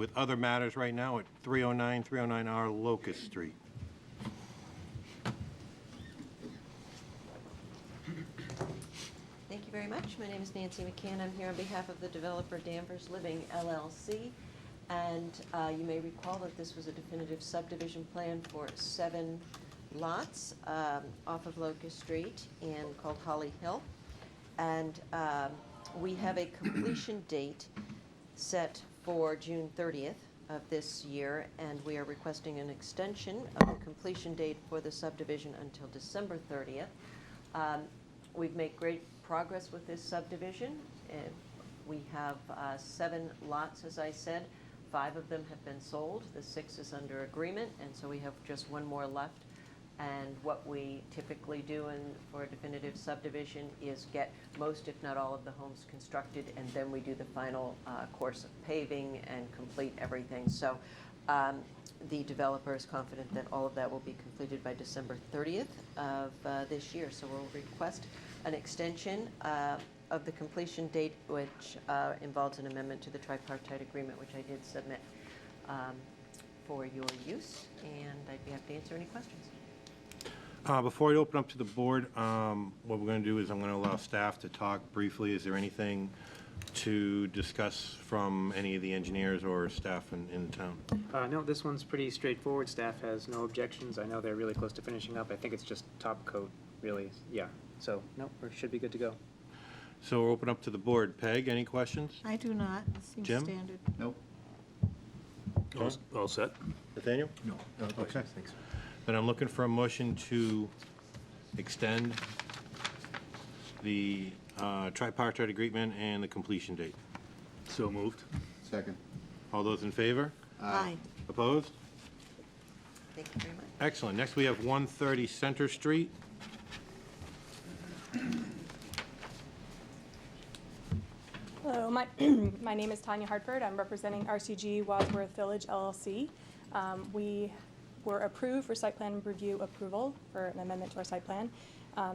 with other matters right now at 309R Locust Street. Thank you very much. My name is Nancy McCann. I'm here on behalf of the developer Danvers Living LLC. And you may recall that this was a definitive subdivision plan for 7 lots off of Locust Street and called Holly Hill. And we have a completion date set for June 30th of this year, and we are requesting an extension of the completion date for the subdivision until December 30th. We've made great progress with this subdivision. We have 7 lots, as I said. 5 of them have been sold. The 6th is under agreement, and so we have just 1 more left. And what we typically do for a definitive subdivision is get most, if not all, of the homes constructed, and then we do the final course of paving and complete everything. So the developer is confident that all of that will be completed by December 30th of this year. So we'll request an extension of the completion date, which involves an amendment to the tripartite agreement, which I did submit for your use, and I'd be happy to answer any questions. Before I open up to the board, what we're going to do is I'm going to allow staff to talk briefly. Is there anything to discuss from any of the engineers or staff in town? No, this one's pretty straightforward. Staff has no objections. I know they're really close to finishing up. I think it's just top coat, really. Yeah. So, no, we should be good to go. So we'll open up to the board. Peg, any questions? I do not. It seems Jim? standard. Nope. All set? Nathaniel? No. Okay. Then I'm looking for a motion to extend the tripartite agreement and the completion date. So moved. Second. All those in favor? Aye. Opposed? Thank you very much. Excellent. Next, we have 130 Center Street. Hello, my name is Tanya Hartford. I'm representing RCG Wadsworth Village LLC. We were approved for site plan review approval for an amendment to our site plan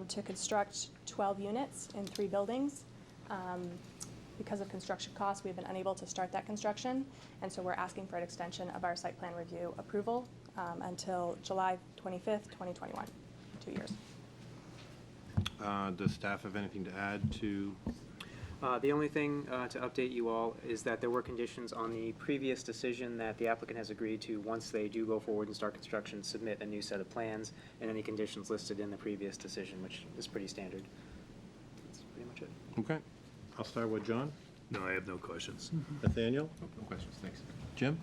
to construct 12 units in 3 buildings. Because of construction costs, we've been unable to start that construction, and so we're asking for an extension of our site plan review approval until July 25th, 2021, 2 years. Does staff have anything to add to? The only thing to update you all is that there were conditions on the previous decision that the applicant has agreed to, once they do go forward and start construction, submit a new set of plans and any conditions listed in the previous decision, which is pretty standard. That's pretty much it. Okay. I'll start with John. No, I have no questions. Nathaniel? No questions, thanks. Jim?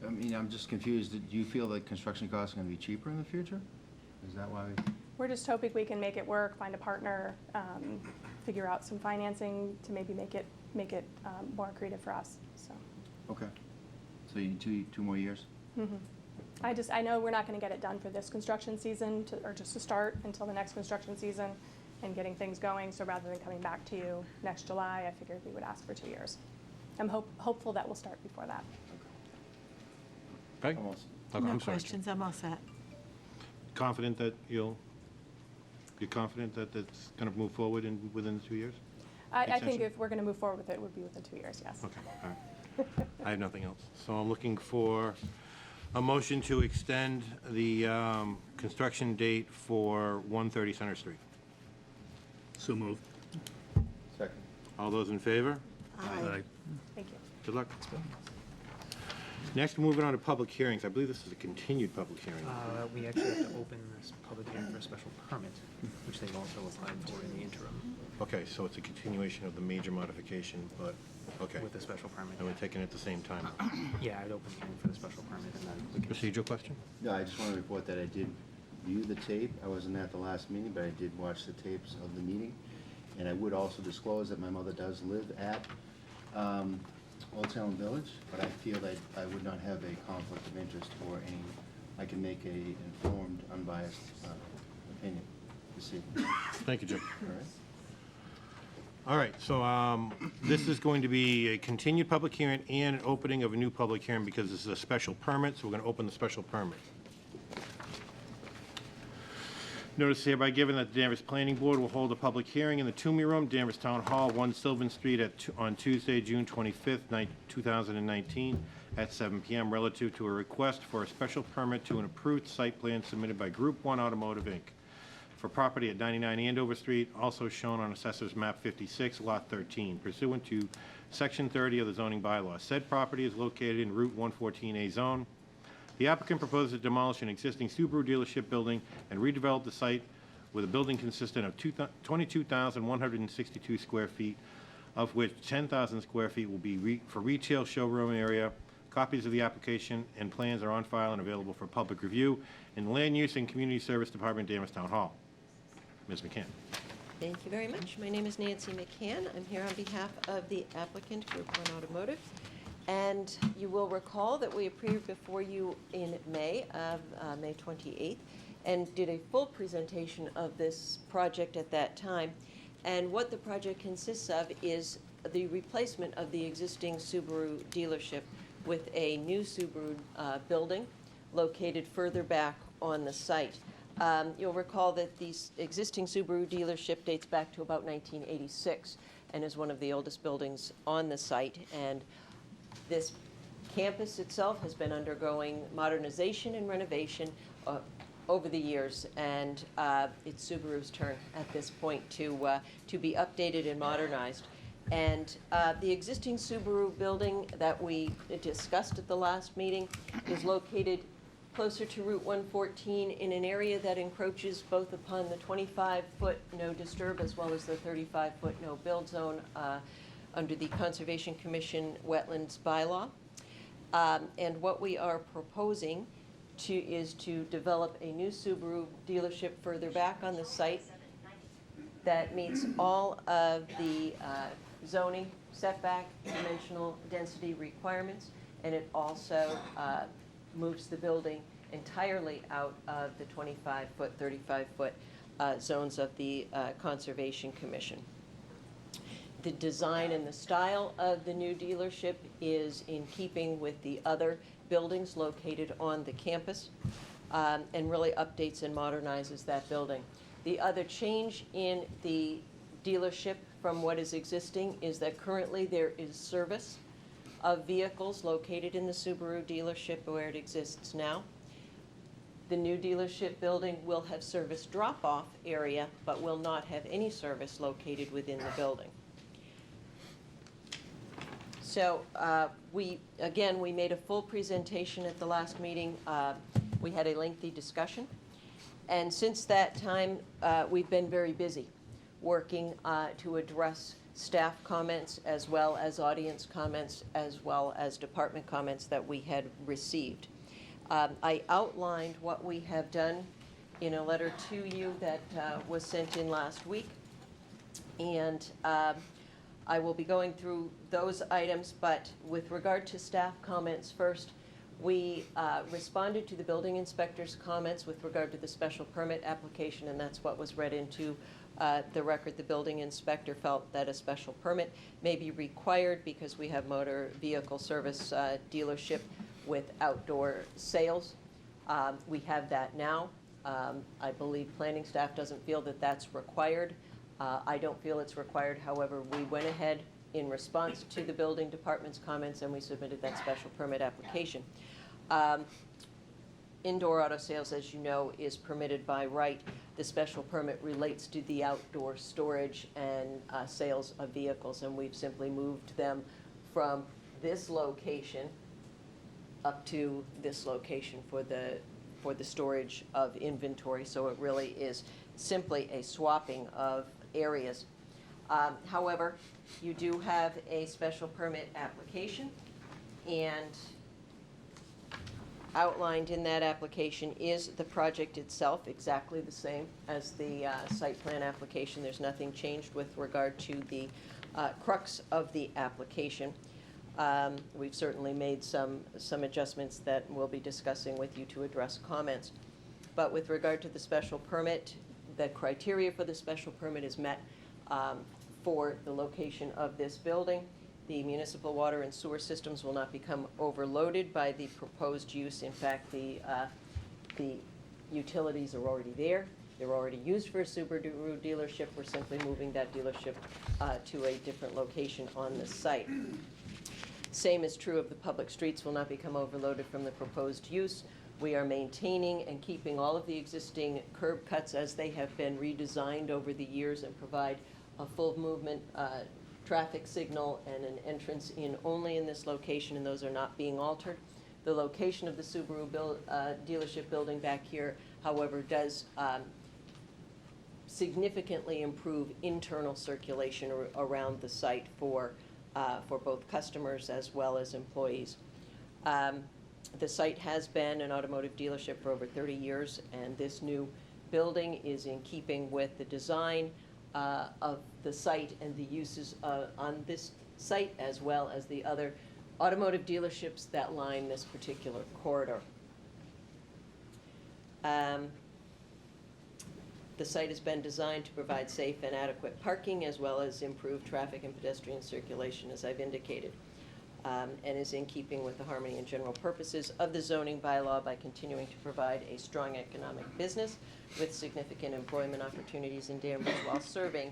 I mean, I'm just confused. Do you feel that construction costs are going to be cheaper in the future? Is that why? We're just hoping we can make it work, find a partner, figure out some financing to maybe make it more accretive for us. So. Okay. So you need two more years? Mm-hmm. I know we're not going to get it done for this construction season, or just to start until the next construction season and getting things going. So rather than coming back to you next July, I figured we would ask for 2 years. I'm hopeful that we'll start before that. Peg? Almost. Okay, No I'm sorry. questions. I'm all set. Confident that you're confident that it's going to move forward within the 2 years? I think Extension? if we're going to move forward with it, it would be within 2 years, yes. Okay, all right. I have nothing else. So I'm looking for a motion to extend the construction date for 130 Center Street. So moved. Second. All those in favor? Aye. Thank you. Good luck. Next, moving on to public hearings. I believe this is a continued public hearing. We actually have to open this public hearing for a special permit, which they've also applied for in the interim Okay, so it's a continuation of the major modification, but, okay. with the special permit. And we're taking it at the same time. Yeah, I'd open the hearing for the special permit and then we can. Procedural question? Yeah, I just want to report that I did view the tape. I wasn't at the last meeting, but I did watch the tapes of the meeting. And I would also disclose that my mother does live at Old Town Village, but I feel that I would not have a conflict of interest or any, I can make a informed, unbiased opinion this evening. Thank you, Jim. All right? All right, so this is going to be a continued public hearing and an opening of a new public hearing because this is a special permit, so we're going to open the special permit. Notice hereby given that the Danvers Planning Board will hold a public hearing in the Toomey Room, Danvers Town Hall, 1 Sylvan Street on Tuesday, June 25th, 2019, at 7 p.m. relative to a request for a special permit to an approved site plan submitted by Group 1 Automotive, Inc. for property at 99 Andover Street, also shown on Assessor's Map 56, Lot 13, pursuant to Section 30 of the zoning bylaw. Said property is located in Route 114A zone. The applicant proposes to demolish an existing Subaru dealership building and redevelop the site with a building consistent of 22,162 square feet, of which 10,000 square feet will be for retail showroom area. Copies of the application and plans are on file and available for public review in the Land Use and Community Service Department, Danvers Town Hall. Ms. McCann. Thank you very much. My name is Nancy McCann. I'm here on behalf of the applicant, Group 1 Automotive. And you will recall that we appeared before you in May 28th, and did a full presentation of this project at that time. And what the project consists of is the replacement of the existing Subaru dealership with a new Subaru building located further back on the site. You'll recall that the existing Subaru dealership dates back to about 1986 and is one of the oldest buildings on the site. And this campus itself has been undergoing modernization and renovation over the years, and it's Subaru's turn at this point to be updated and modernized. And the existing Subaru building that we discussed at the last meeting is located closer to Route 114 in an area that encroaches both upon the 25-foot no disturb as well as the 35-foot no build zone under the Conservation Commission wetlands bylaw. And what we are proposing is to develop a new Subaru dealership further back on the site that meets all of the zoning, setback, dimensional density requirements, and it also moves the building entirely out of the 25-foot, 35-foot zones of the Conservation Commission. The design and the style of the new dealership is in keeping with the other buildings located on the campus, and really updates and modernizes that building. The other change in the dealership from what is existing is that currently there is service of vehicles located in the Subaru dealership where it exists now. The new dealership building will have service drop-off area, but will not have any service located within the building. So we made a full presentation at the last meeting. We had a lengthy discussion. And since that time, we've been very busy working to address staff comments as well as audience comments as well as department comments that we had received. I outlined what we have done in a letter to you that was sent in last week. And I will be going through those items, but with regard to staff comments first, we responded to the building inspector's comments with regard to the special permit application, and that's what was read into the record. The building inspector felt that a special permit may be required because we have motor vehicle service dealership with outdoor sales. We have that now. I believe planning staff doesn't feel that that's required. I don't feel it's required. However, we went ahead in response to the building department's comments and we submitted that special permit application. Indoor auto sales, as you know, is permitted by right. The special permit relates to the outdoor storage and sales of vehicles, and we've simply moved them from this location up to this location for the storage of inventory. So it really is simply a swapping of areas. However, you do have a special permit application, and outlined in that application is the project itself, exactly the same as the site plan application. There's nothing changed with regard to the crux of the application. We've certainly made some adjustments that we'll be discussing with you to address comments. But with regard to the special permit, the criteria for the special permit is met for the location of this building. The municipal water and sewer systems will not become overloaded by the proposed use. In fact, the utilities are already there. They're already used for a Subaru dealership. We're simply moving that dealership to a different location on the site. Same is true of the public streets will not become overloaded from the proposed use. We are maintaining and keeping all of the existing curb cuts as they have been redesigned over the years and provide a full movement traffic signal and an entrance in only in this location, and those are not being altered. The location of the Subaru dealership building back here, however, does significantly improve internal circulation around the site for both customers as well as employees. The site has been an automotive dealership for over 30 years, and this new building is in keeping with the design of the site and the uses on this site, as well as the other automotive dealerships that line this particular corridor. The site has been designed to provide safe and adequate parking, as well as improve traffic and pedestrian circulation, as I've indicated, and is in keeping with the harmony and general purposes of the zoning bylaw by continuing to provide a strong economic business with significant employment opportunities in Danvers while serving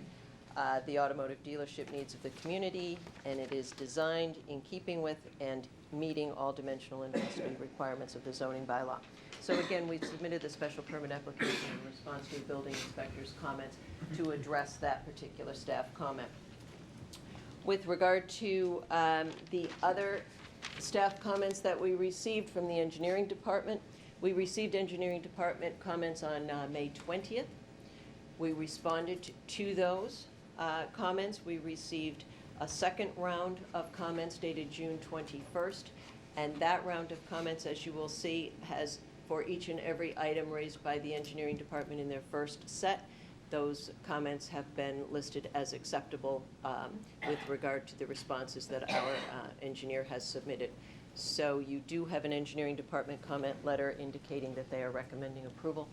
the automotive dealership needs of the community, and it is designed in keeping with and meeting all dimensional and density requirements of the zoning bylaw. So again, we've submitted the special permit application in response to the building inspector's comments to address that particular staff comment. With regard to the other staff comments that we received from the engineering department, we received engineering department comments on May 20th. We responded to those comments. We received a second round of comments dated June 21st, and that round of comments, as you will see, has for each and every item raised by the engineering department in their first set. Those comments have been listed as acceptable with regard to the responses that our engineer has submitted. So you do have an engineering department comment letter indicating that they are recommending approval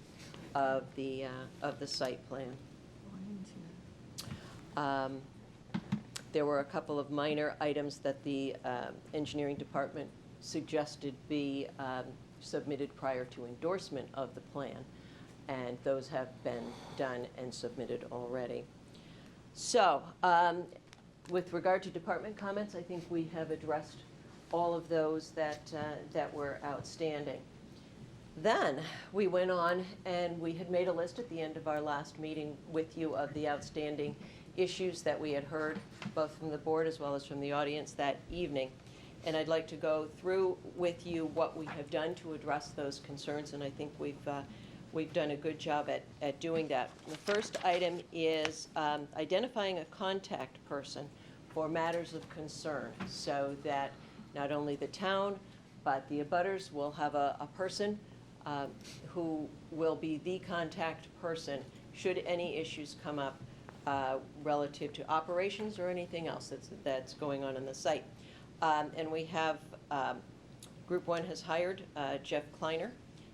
of the site plan. There were a couple of minor items that the engineering department suggested be submitted prior to endorsement of the plan, and those have been done and submitted already. So, with regard to department comments, I think we have addressed all of those that were outstanding. Then we went on and we had made a list at the end of our last meeting with you of the outstanding issues that we had heard both from the board as well as from the audience that evening. And I'd like to go through with you what we have done to address those concerns, and I think we've done a good job at doing that. The first item is identifying a contact person for matters of concern, so that not only the town, but the abutters will have a person who will be the contact person should any issues come up relative to operations or anything else that's going on the site. And we have, Group 1 has hired Jeff Kleiner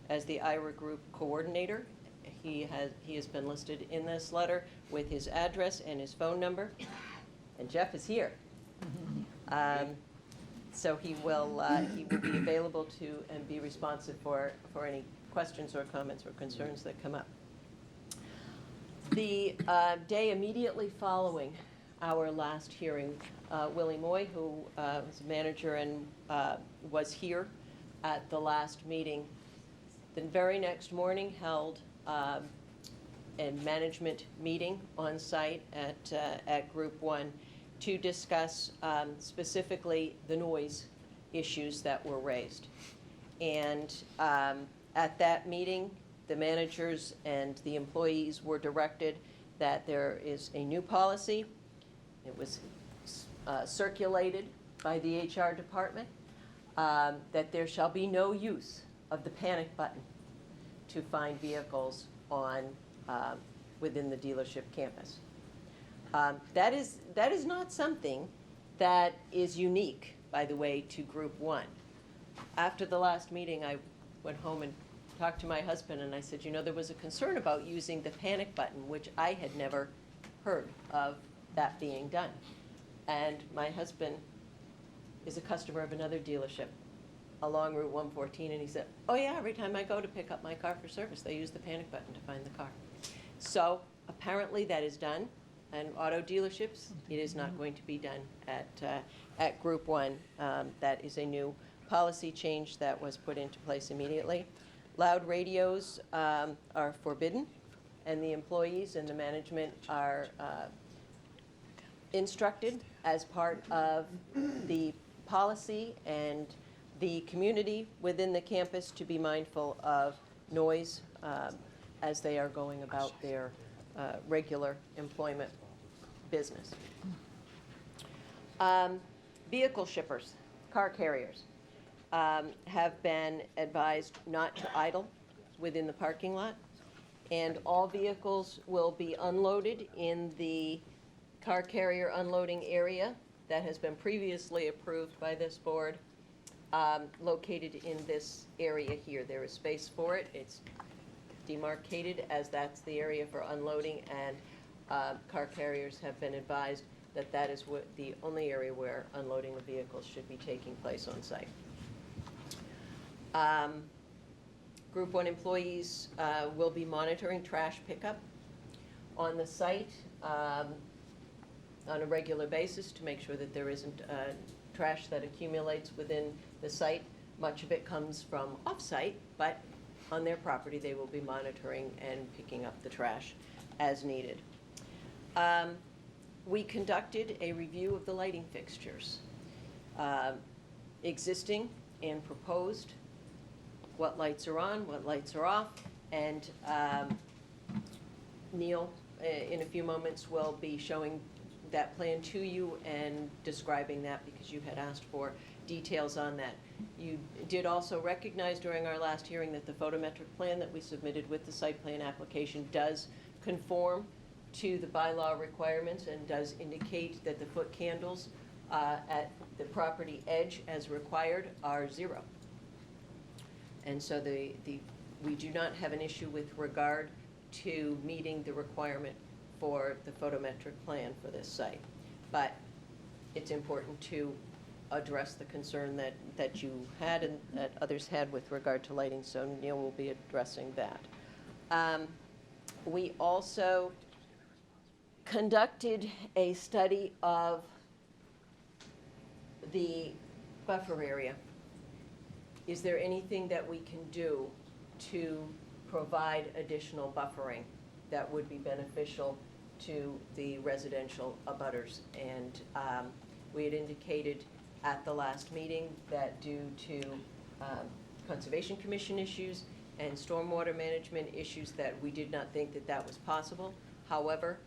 as the IRA Group Coordinator. He has been listed in this letter with his address and his phone number, and Jeff is here. So he will be available to and be responsive for any questions or comments or concerns that come up. The day immediately following our last hearing, Willie Moy, who was a manager and was here at the last meeting, the very next morning held a management meeting on site at Group 1 to discuss specifically the noise issues that were raised. And at that meeting, the managers and the employees were directed that there is a new policy. It was circulated by the HR department that there shall be no use of the panic button to find vehicles on within the dealership campus. That is not something that is unique, by the way, to Group 1. After the last meeting, I went home and talked to my husband, and I said, you know, there was a concern about using the panic button, which I had never heard of that being done. And my husband is a customer of another dealership, along Route 114, and he said, oh yeah, every time I go to pick up my car for service, they use the panic button to find the car. So apparently that is done, and auto dealerships, it is not going to be done at Group 1. That is a new policy change that was put into place immediately. Loud radios are forbidden, and the employees and the management are instructed as part of the policy and the community within the campus to be mindful of noise as they are going about their regular employment business. Vehicle shippers, car carriers, have been advised not to idle within the parking lot, and all vehicles will be unloaded in the car carrier unloading area that has been previously approved by this board, located in this area here. There is space for it. It's demarcated as that's the area for unloading, and car carriers have been advised that that is what the only area where unloading of vehicles should be taking place on site. Group 1 employees will be monitoring trash pickup on the site on a regular basis to make sure that there isn't trash that accumulates within the site. Much of it comes from off-site, but on their property they will be monitoring and picking up the trash as needed. We conducted a review of the lighting fixtures, existing and proposed, what lights are on, what lights are off, and Neil, in a few moments, will be showing that plan to you and describing that because you had asked for details on that. You did also recognize during our last hearing that the photometric plan that we submitted with the site plan application does conform to the bylaw requirements and does indicate that the foot candles at the property edge as required are 0. And so we do not have an issue with regard to meeting the requirement for the photometric plan for this site. But it's important to address the concern that you had and that others had with regard to lighting, so Neil will be addressing that. We also conducted a study of the buffer area. Is there anything that we can do to provide additional buffering that would be beneficial to the residential abutters? And we had indicated at the last meeting that due to Conservation Commission issues and stormwater management issues that we did not think that that was possible. However,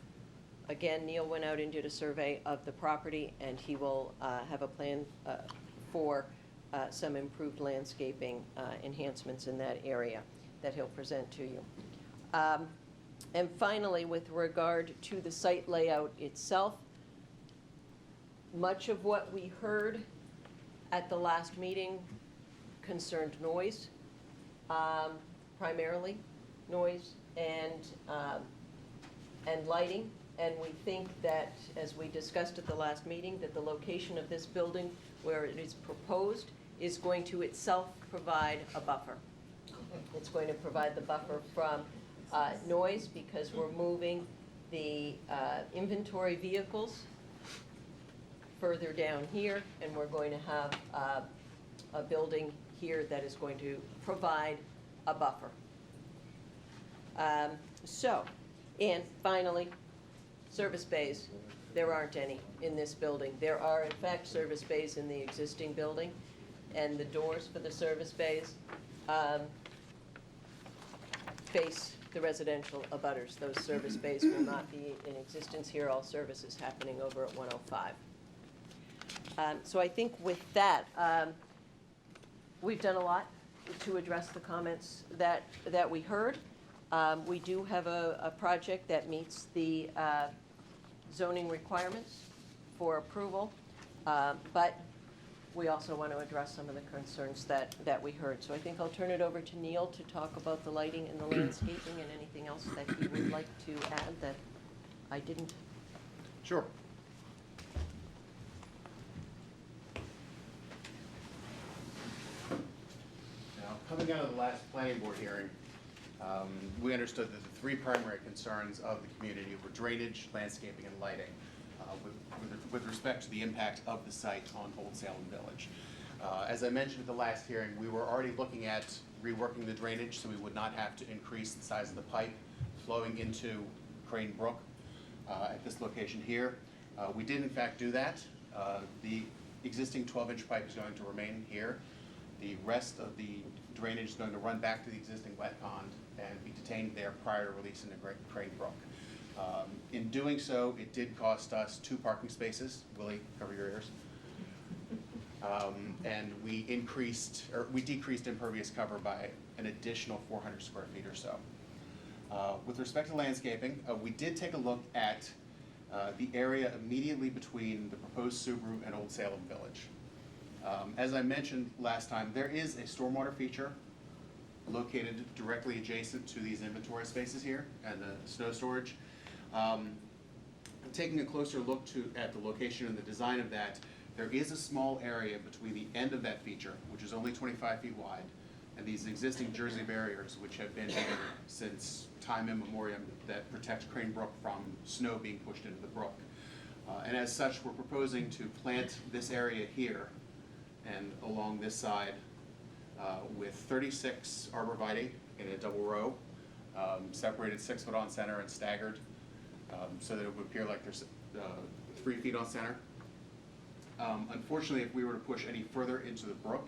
again, Neil went out and did a survey of the property, and he will have a plan for some improved landscaping enhancements in that area that he'll present to you. And finally, with regard to the site layout itself, much of what we heard at the last meeting concerned noise, primarily noise and lighting. And we think that, as we discussed at the last meeting, that the location of this building where it is proposed is going to itself provide a buffer. It's going to provide the buffer from noise because we're moving the inventory vehicles further down here, and we're going to have a building here that is going to provide a buffer. And finally, service bays. There aren't any in this building. There are, in fact, service bays in the existing building, and the doors for the service bays face the residential abutters. Those service bays will not be in existence here. All service is happening over at 105. So I think with that, we've done a lot to address the comments that we heard. We do have a project that meets the zoning requirements for approval, but we also want to address some of the concerns that we heard. So I think I'll turn it over to Neil to talk about the lighting and the landscaping and anything else that he would like to add that I didn't. Sure. Coming out of the last planning board hearing, we understood that the three primary concerns of the community were drainage, landscaping, and lighting, with respect to the impact of the site on Old Salem Village. As I mentioned at the last hearing, we were already looking at reworking the drainage so we would not have to increase the size of the pipe flowing into Crane Brook at this location here. We did in fact do that. The existing 12-inch pipe is going to remain here. The rest of the drainage is going to run back to the existing wet pond and be detained there prior to release into Crane Brook. In doing so, it did cost us 2 parking spaces. Willie, cover your ears. And we decreased impervious cover by an additional 400 square feet or so. With respect to landscaping, we did take a look at the area immediately between the proposed Subaru and Old Salem Village. As I mentioned last time, there is a stormwater feature located directly adjacent to these inventory spaces here and the snow storage. Taking a closer look at the location and the design of that, there is a small area between the end of that feature, which is only 25 feet wide, and these existing Jersey barriers, which have been here since time immemorial, that protect Crane Brook from snow being pushed into the brook. And as such, we're proposing to plant this area here and along this side with 36 arborvitae in a double row, separated 6 foot on center and staggered, so that it would appear like there's 3 feet on center. Unfortunately, if we were to push any further into the brook,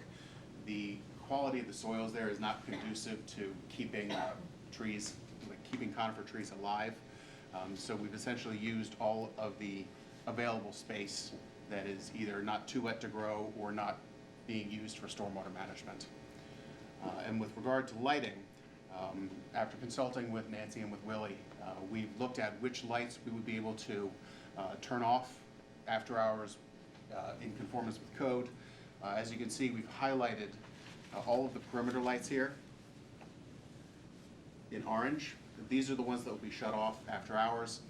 the quality of the soils there is not conducive to keeping conifer trees alive. So we've essentially used all of the available space that is either not too wet to grow or not being used for stormwater management. And with regard to lighting, after consulting with Nancy and with Willie, we've looked at which lights we would be able to turn off after hours in conformance with code. As you can see, we've highlighted all of the perimeter lights here in orange. These are the ones that will be shut off after hours.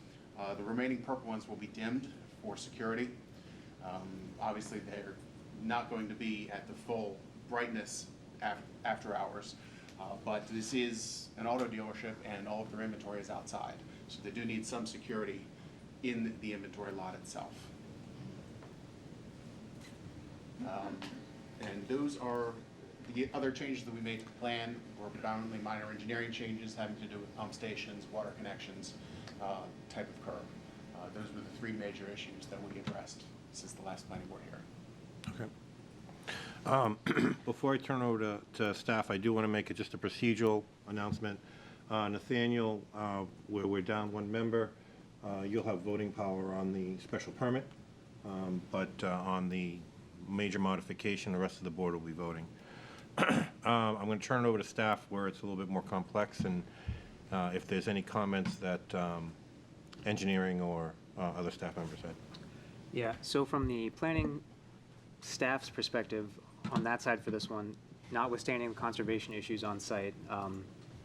The remaining purple ones will be dimmed for security. Obviously, they're not going to be at the full brightness after hours, but this is an auto dealership and all of their inventory is outside, so they do need some security in the inventory lot itself. And those are the other changes that we made to the plan were predominantly minor engineering changes having to do with pump stations, water connections, type of curb. Those were the 3 major issues that we addressed since the last planning board hearing. Okay. Before I turn over to staff, I do want to make just a procedural announcement. Nathaniel, where we're down 1 member, you'll have voting power on the special permit, but on the major modification, the rest of the board will be voting. I'm going to turn it over to staff where it's a little bit more complex, and if there's any comments that engineering or other staff members had. Yeah, so from the planning staff's perspective, on that side for this one, notwithstanding the conservation issues on site,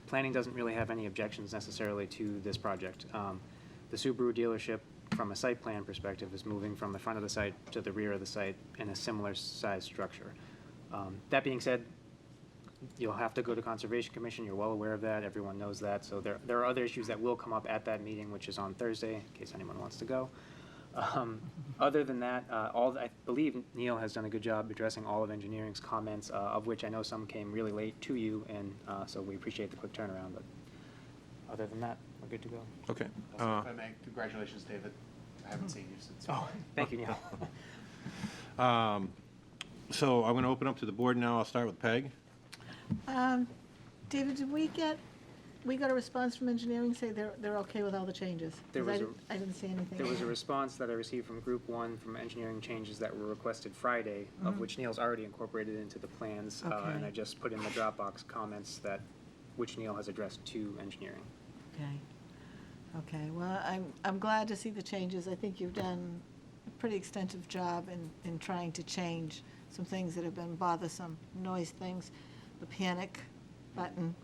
planning doesn't really have any objections necessarily to this project. The Subaru dealership, from a site plan perspective, is moving from the front of the site to the rear of the site in a similar size structure. That being said, you'll have to go to Conservation Commission. You're well aware of that. Everyone knows that. So there are other issues that will come up at that meeting, which is on Thursday, in case anyone wants to go. Other than that, I believe Neil has done a good job addressing all of engineering's comments, of which I know some came really late to you, and so we appreciate the quick turnaround. But other than that, we're good to go. Okay. Also, if I may, congratulations, David. I haven't seen you since. Oh, thank you, Neil. So I'm going to open up to the board now. I'll start with Peg. David, did we got a response from engineering, say they're okay with all the changes? 'Cause There was I didn't see anything. There was a response that I received from Group 1 from engineering changes that were requested Friday, of which Neil's already incorporated into the plans. And Okay. I just put in the Dropbox comments which Neil has addressed to engineering. Okay, well, I'm glad to see the changes. I think you've done a pretty extensive job in trying to change some things that have been bothersome, noise things, the panic button.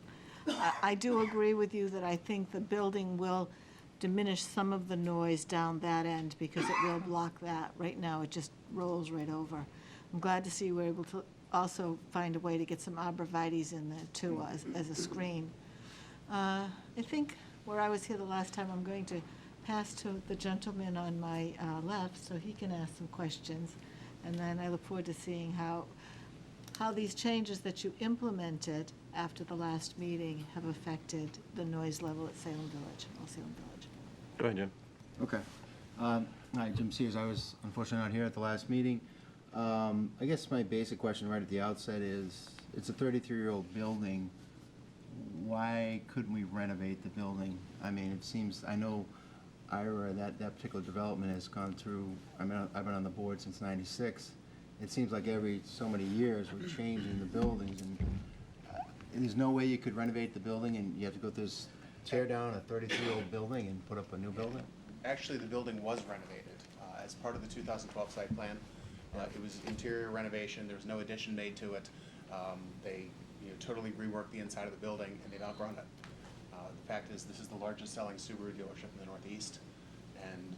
I do agree with you that I think the building will diminish some of the noise down that end because it will block that. Right now, it just rolls right over. I'm glad to see we're able to also find a way to get some arborvitae's in there too, as a screen. I think where I was here the last time, I'm going to pass to the gentleman on my left, so he can ask some questions. And then I look forward to seeing how these changes that you implemented after the last meeting have affected the noise level at Salem Village, Old Salem Village. Go ahead, Jim. Okay. Hi, Jim Sears. I was unfortunately not here at the last meeting. I guess my basic question right at the outset is, it's a 33-year-old building. Why couldn't we renovate the building? I mean, it seems, I know Ira, that particular development has gone through, I've been on the board since '96. It seems like every so many years we're changing the buildings, and there's no way you could renovate the building and you have to go through this, tear down a 33-year-old building and put up a new building? Actually, the building was renovated as part of the 2012 site plan. It was interior renovation. There was no addition made to it. They totally reworked the inside of the building, and they've outgrown it. The fact is, this is the largest selling Subaru dealership in the Northeast, and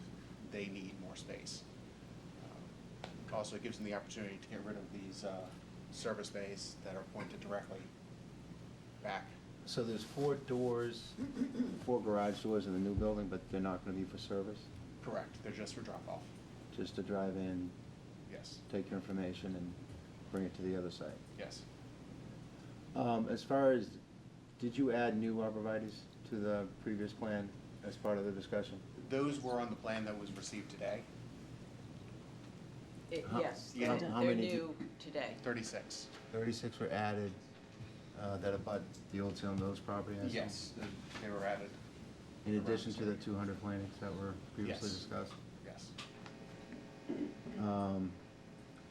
they need more space. Also, it gives them the opportunity to get rid of these service bays that are pointed directly back. So there's 4 doors, 4 garage doors in the new building, but they're not going to be for service? Correct. They're just for drop-off. Just to drive in, Yes. take your information, and bring it to the other site? Yes. As far as, did you add new arborvitae's to the previous plan as part of the discussion? Those were on the plan that was received today. How- Yes, Yeah. How they're many new today. 36. 36 were added that abut the Old Salem Village property, I assume? Yes, they were added. In addition to the 200 plantings that were previously Yes. discussed? Yes.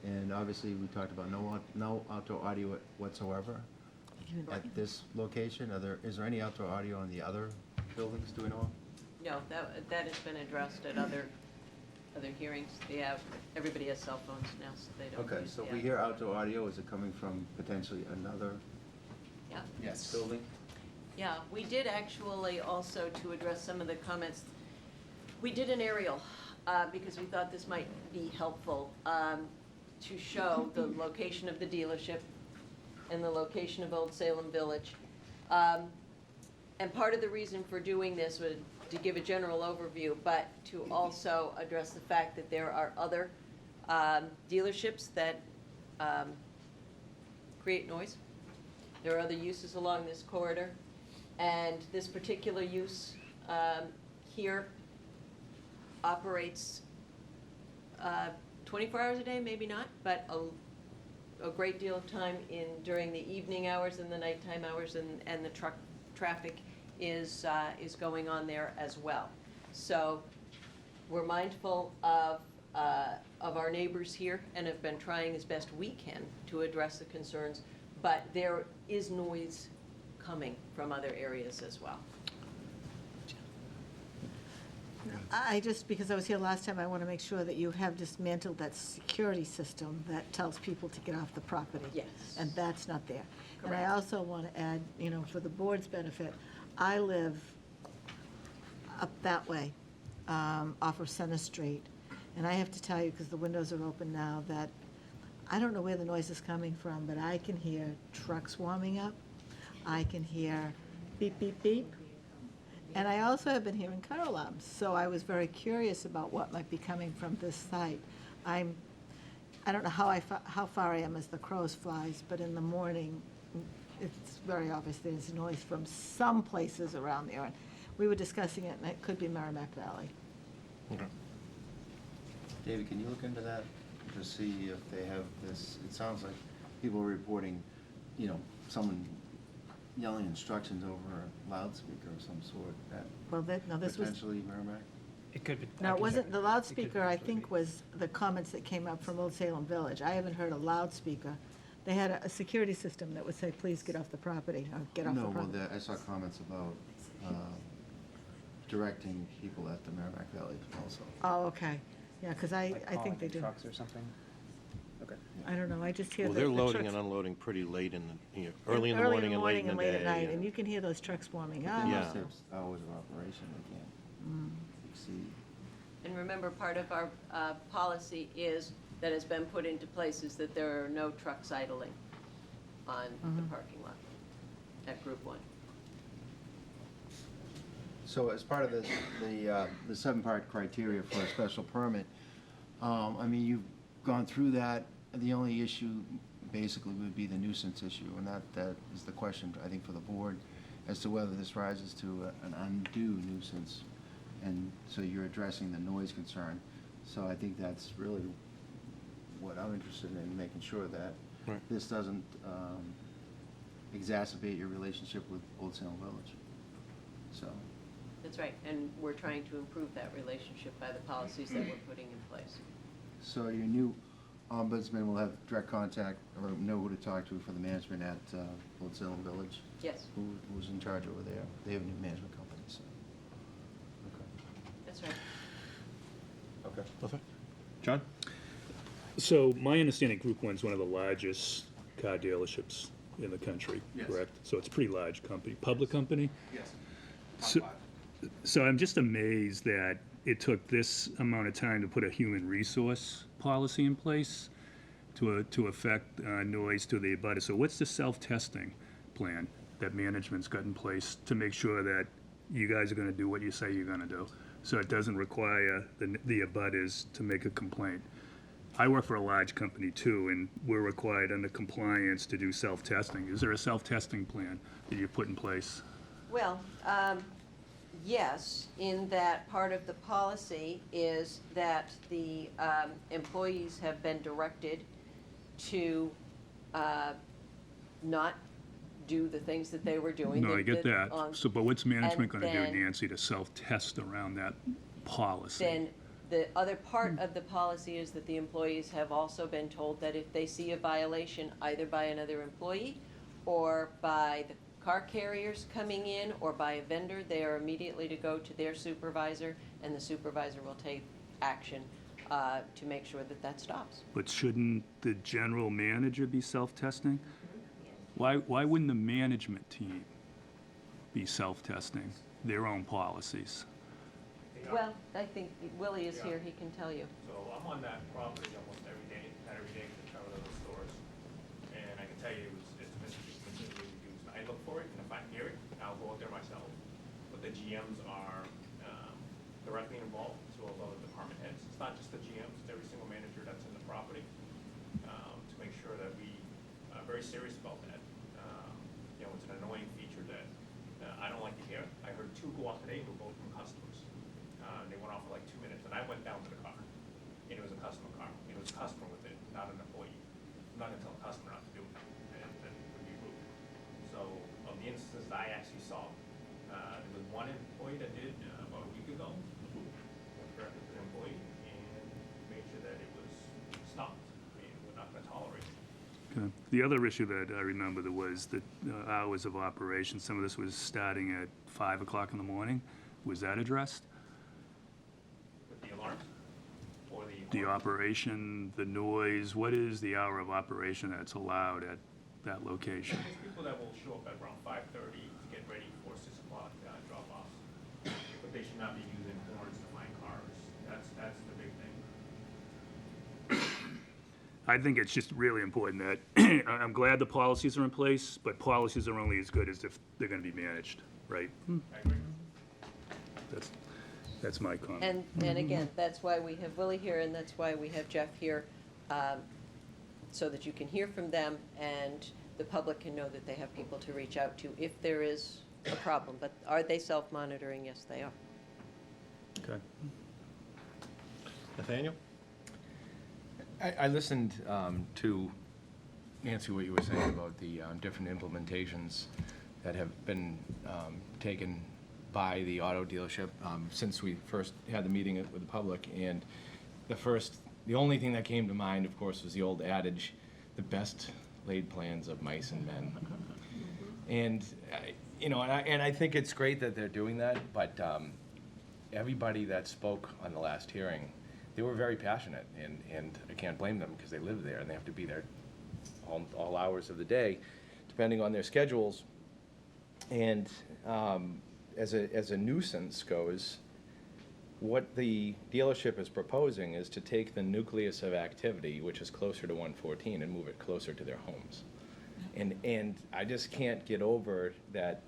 And obviously, we talked about no outdoor audio whatsoever at this location. Is there any outdoor audio in the other buildings, do we know of? No, that has been addressed at other hearings. Everybody has cell phones now, so they don't Okay, use so the if we hear outdoor audio, is it coming from potentially another Yeah. Yes. building? Yeah, we did actually also, to address some of the comments, we did an aerial, because we thought this might be helpful, to show the location of the dealership and the location of Old Salem Village. And part of the reason for doing this was to give a general overview, but to also address the fact that there are other dealerships that create noise. There are other uses along this corridor, and this particular use here operates 24 hours a day, maybe not, but a great deal of time during the evening hours and the nighttime hours, and the truck traffic is going on there as well. So we're mindful of our neighbors here and have been trying as best we can to address the concerns, but there is noise coming from other areas as well. I just, because I was here last time, I want to make sure that you have dismantled that security system that tells people to get off the property. Yes. And that's not there. And I Correct. also want to add, for the board's benefit, I live up that way, off of Center Street. And I have to tell you, because the windows are open now, that I don't know where the noise is coming from, but I can hear trucks warming up. I can hear beep, beep, beep. And I also have been hearing car alarms, so I was very curious about what might be coming from this site. I don't know how far I am as the crows flies, but in the morning, it's very obvious there's noise from some places around there. And we were discussing it, and it could be Merrimack Valley. Okay. David, can you look into that to see if they have this? It sounds like people are reporting, someone yelling instructions over a loudspeaker of some sort. Well, this was, Potentially Merrimack? It could be. no, it wasn't, the loudspeaker, I potentially think, be. was the comments that came up from Old Salem Village. I haven't heard a loudspeaker. They had a security system that would say, please get off the property, or get off the No, well, property. I saw comments about directing people at the Merrimack Valley also. Oh, okay. Yeah, because I Like think calling they in do. trucks or something? Okay. I don't know, I just hear Well, the they're the loading trucks- and unloading pretty late early in the morning and late in the and late at night, day. and you can hear those trucks warming They up. must Yeah. have hours of operation they can't exceed. And remember, part of our policy is that has been put into place is that there are no trucks idling on the parking lot at Group 1. So as part of the 7-part criteria for a special permit, I mean, you've gone through that. The only issue basically would be the nuisance issue, and that is the question, I think, for the board, as to whether this rises to an undue nuisance. And so you're addressing the noise concern. So I think that's really what I'm interested in, making sure that Right. this doesn't exacerbate your relationship with Old Salem Village. So, That's right, and we're trying to improve that relationship by the policies that we're putting in place. so your new ombudsman will have direct contact, or know who to talk to for the management at Old Salem Village? Yes, Who's in charge over there? They have a new management company, so. that's right. Okay. Okay. John? So my understanding, Group One's one of the largest car dealerships in the country, Yes. correct? So it's a pretty large company, public company? Yes. So- So I'm just amazed that it took this amount of time to put a human resource policy in place to affect noise to the abutter. So what's the self-testing plan that management's got in place to make sure that you guys are gonna do what you say you're gonna do? So it doesn't require the abutters to make a complaint. I work for a large company too, and we're required under compliance to do self-testing. Is there a self-testing plan that you put in place? Well, yes, in that part of the policy is that the employees have been directed to not do the things that they were doing. No, I get that. So, but what's management and gonna do, then- Nancy, to self-test around that policy? Then the other part of the policy is that the employees have also been told that if they see a violation either by another employee or by the car carriers coming in or by a vendor, they are immediately to go to their supervisor, and the supervisor will take action to make sure that that stops. But shouldn't the general manager be self-testing? Why wouldn't the management team be self-testing their own policies? Well, I think Willie is here, he can tell you. So I'm on that property almost every day to travel to the stores. And I can tell you, it's consistently used. I look for it, and if I hear it, I'll go out there myself. But the GMs are directly involved, as well as other department heads. It's not just the GMs, it's every single manager that's in the property, to make sure that we are very serious about that. You know, it's an annoying feature that I don't like to hear. I heard 2 go off today, who both from customers. They went off for like 2 minutes, and I went down to the car, and it was a customer car. It was a customer with it, not an employee. I'm not gonna tell a customer not to do it, and that would be rude. So, of the instances I actually saw, there was one employee that did it about a week ago, went directly to the employee and made sure that it was stopped, and we're not gonna tolerate it. Okay. The other issue that I remember there was the hours of operation. Some of this was starting at 5 o'clock in the morning. Was that addressed? With the alarms, or The operation, the noise, what is the hour of operation that's allowed at that location? There's people that will show up at around 5:30 to get ready for 6 o'clock drop-offs. But they should not be using horns to find cars. That's the big thing. I think it's just really important that, I'm glad the policies are in place, but policies are only as good as if they're gonna be managed, right? I agree. That's my comment. And again, that's why we have Willie here, and that's why we have Jeff here, so that you can hear from them, and the public can know that they have people to reach out to if there is a problem. But are they self-monitoring? Yes, they are. Okay. Nathaniel? I listened to, Nancy, what you were saying about the different implementations that have been taken by the auto dealership since we first had the meeting with the public. And the only thing that came to mind, of course, was the old adage, the best laid plans of mice and men. And, you know, and I think it's great that they're doing that, but everybody that spoke on the last hearing, they were very passionate, and I can't blame them because they live there and they have to be there all hours of the day, depending on their schedules. And as a nuisance goes, what the dealership is proposing is to take the nucleus of activity, which is closer to 114, and move it closer to their homes. And I just can't get over that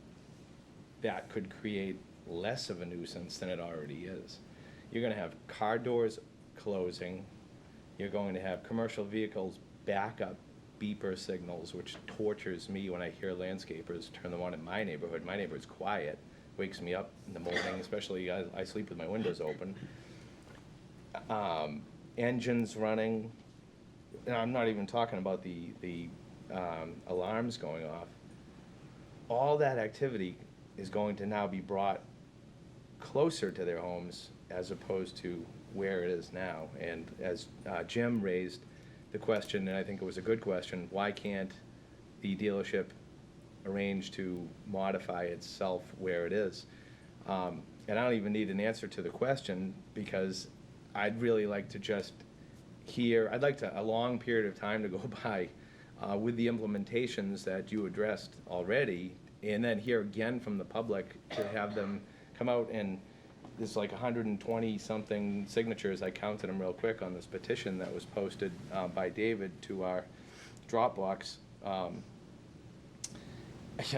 that could create less of a nuisance than it already is. You're gonna have car doors closing, you're going to have commercial vehicles backup beeper signals, which tortures me when I hear landscapers turn them on in my neighborhood. My neighborhood's quiet, wakes me up in the morning, especially I sleep with my windows open. Engines running, and I'm not even talking about the alarms going off. All that activity is going to now be brought closer to their homes as opposed to where it is now. And as Jim raised the question, and I think it was a good question, why can't the dealership arrange to modify itself where it is? And I don't even need an answer to the question, because I'd really like to just hear, I'd like a long period of time to go by with the implementations that you addressed already, and then hear again from the public, to have them come out, and there's like 120-something signatures, I counted them real quick, on this petition that was posted by David to our Dropbox.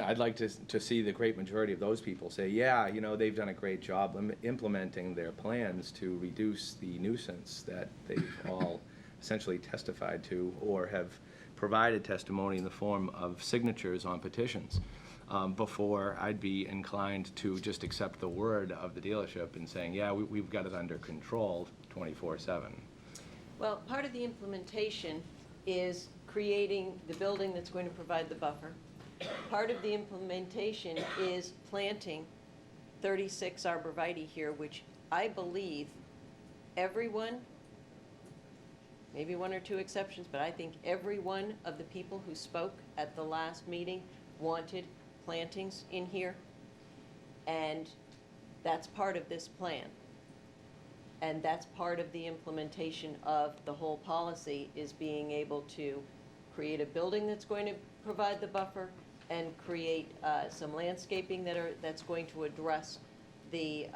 I'd like to see the great majority of those people say, yeah, you know, they've done a great job implementing their plans to reduce the nuisance that they've all essentially testified to, or have provided testimony in the form of signatures on petitions, before I'd be inclined to just accept the word of the dealership and saying, yeah, we've got it under control 24/7. Well, part of the implementation is creating the building that's going to provide the buffer. Part of the implementation is planting 36 arborvitae here, which I believe everyone, maybe one or two exceptions, but I think every one of the people who spoke at the last meeting wanted plantings in here, and that's part of this plan. And that's part of the implementation of the whole policy, is being able to create a building that's going to provide the buffer, and create some landscaping that's going to address the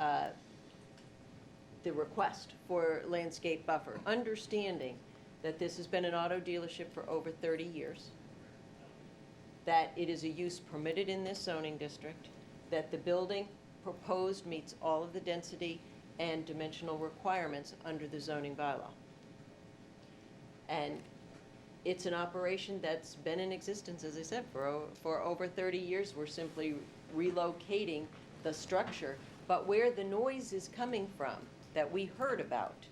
request for landscape buffer, understanding that this has been an auto dealership for over 30 years, that it is a use permitted in this zoning district, that the building proposed meets all of the density and dimensional requirements under the zoning bylaw. And it's an operation that's been in existence, as I said, for over 30 years. We're simply relocating the structure. But where the noise is coming from, that we heard about,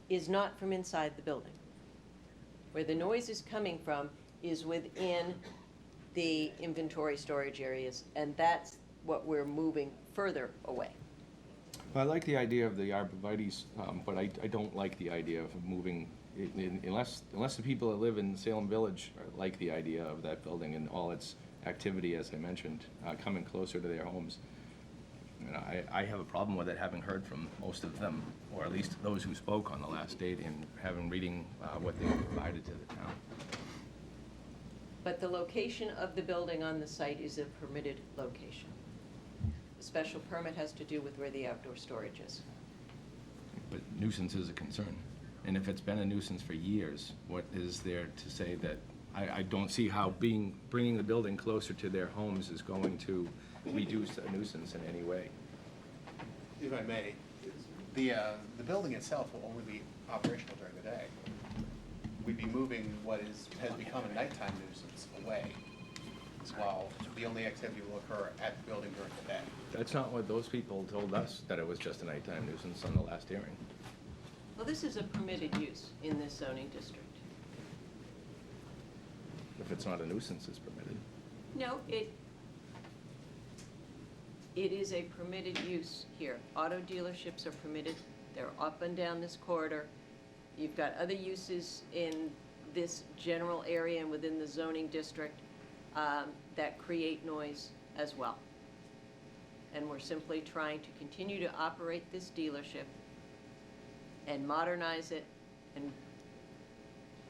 is not from inside the building. Where the noise is coming from is within the inventory storage areas, and that's what we're moving further away. Well, I like the idea of the arborvitae's, but I don't like the idea of moving, unless the people that live in Salem Village like the idea of that building and all its activity, as I mentioned, coming closer to their homes. You know, I have a problem with it, having heard from most of them, or at least those who spoke on the last date, and reading what they provided to the town. But the location of the building on the site is a permitted location. The special permit has to do with where the outdoor storage is. But nuisance is a concern. And if it's been a nuisance for years, what is there to say that, I don't see how bringing the building closer to their homes is going to reduce a nuisance in any way. If I may, the building itself will only be operational during the day. We'd be moving what has become a nighttime nuisance away, while the only activity will occur at the building during the day. That's not what those people told us, that it was just a nighttime nuisance on the last hearing. Well, this is a permitted use in this zoning district. If it's not a nuisance, it's permitted. No, it is a permitted use here. Auto dealerships are permitted. They're up and down this corridor. You've got other uses in this general area and within the zoning district that create noise as well. And we're simply trying to continue to operate this dealership and modernize it, and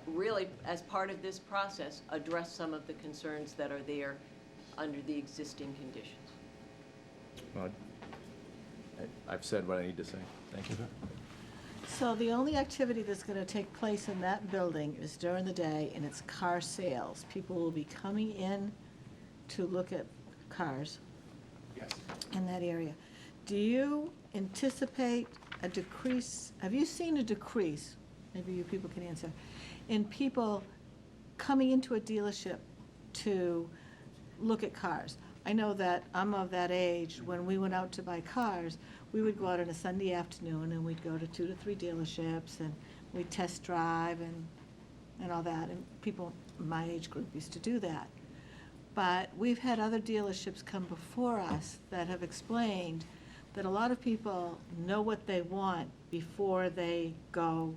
really, as part of this process, address some of the concerns that are there under the existing conditions. Well, I've said what I need to say. Thank you. So the only activity that's gonna take place in that building is during the day, and it's car sales. People will be coming in to look at cars Yes. in that area. Do you anticipate a decrease, have you seen a decrease, maybe you people can answer, in people coming into a dealership to look at cars? I know that I'm of that age, when we went out to buy cars, we would go out on a Sunday afternoon and we'd go to 2 to 3 dealerships and we'd test drive and all that, and people my age group used to do that. But we've had other dealerships come before us that have explained that a lot of people know what they want before they go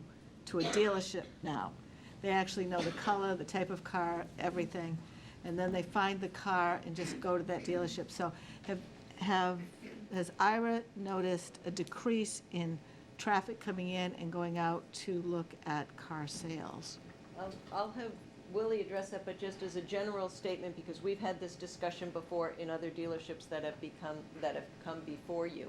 to a dealership now. They actually know the color, the type of car, everything, and then they find the car and just go to that dealership. So has Ira noticed a decrease in traffic coming in and going out to look at car sales? I'll have Willie address that, but just as a general statement, because we've had this discussion before in other dealerships that have come before you.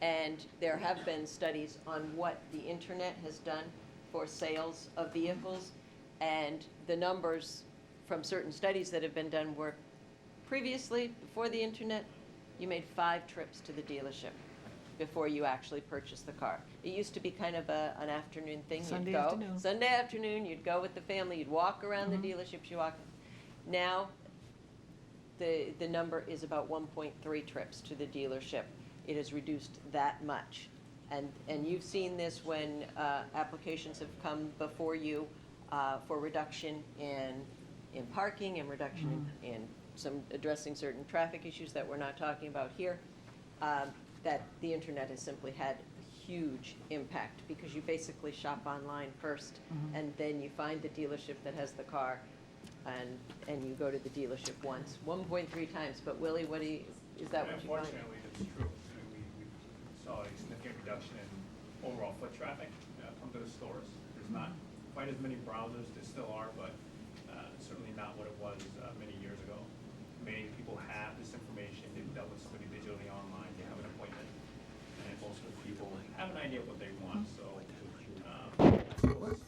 And there have been studies on what the internet has done for sales of vehicles. And the numbers from certain studies that have been done were previously, before the internet, you made 5 trips to the dealership before you actually purchased the car. It used to be kind of an afternoon thing. Sunday You'd go, afternoon. Sunday afternoon, you'd go with the family, you'd walk around the dealerships, you walk. Now, the number is about 1.3 trips to the dealership. It has reduced that much. And you've seen this when applications have come before you for reduction in parking and reduction in some addressing certain traffic issues that we're not talking about here, that the internet has simply had a huge impact, because you basically shop online first, and then you find the dealership that has the car, and you go to the dealership once, 1.3 times. But Willie, is that what you find? Unfortunately, that's true. We saw a significant reduction in overall foot traffic come to the stores. There's not quite as many browsers, there still are, but certainly not what it was many years ago. Many people have this information, they've dealt with somebody digitally online, they have an appointment, and most of the people have an idea what they want, so.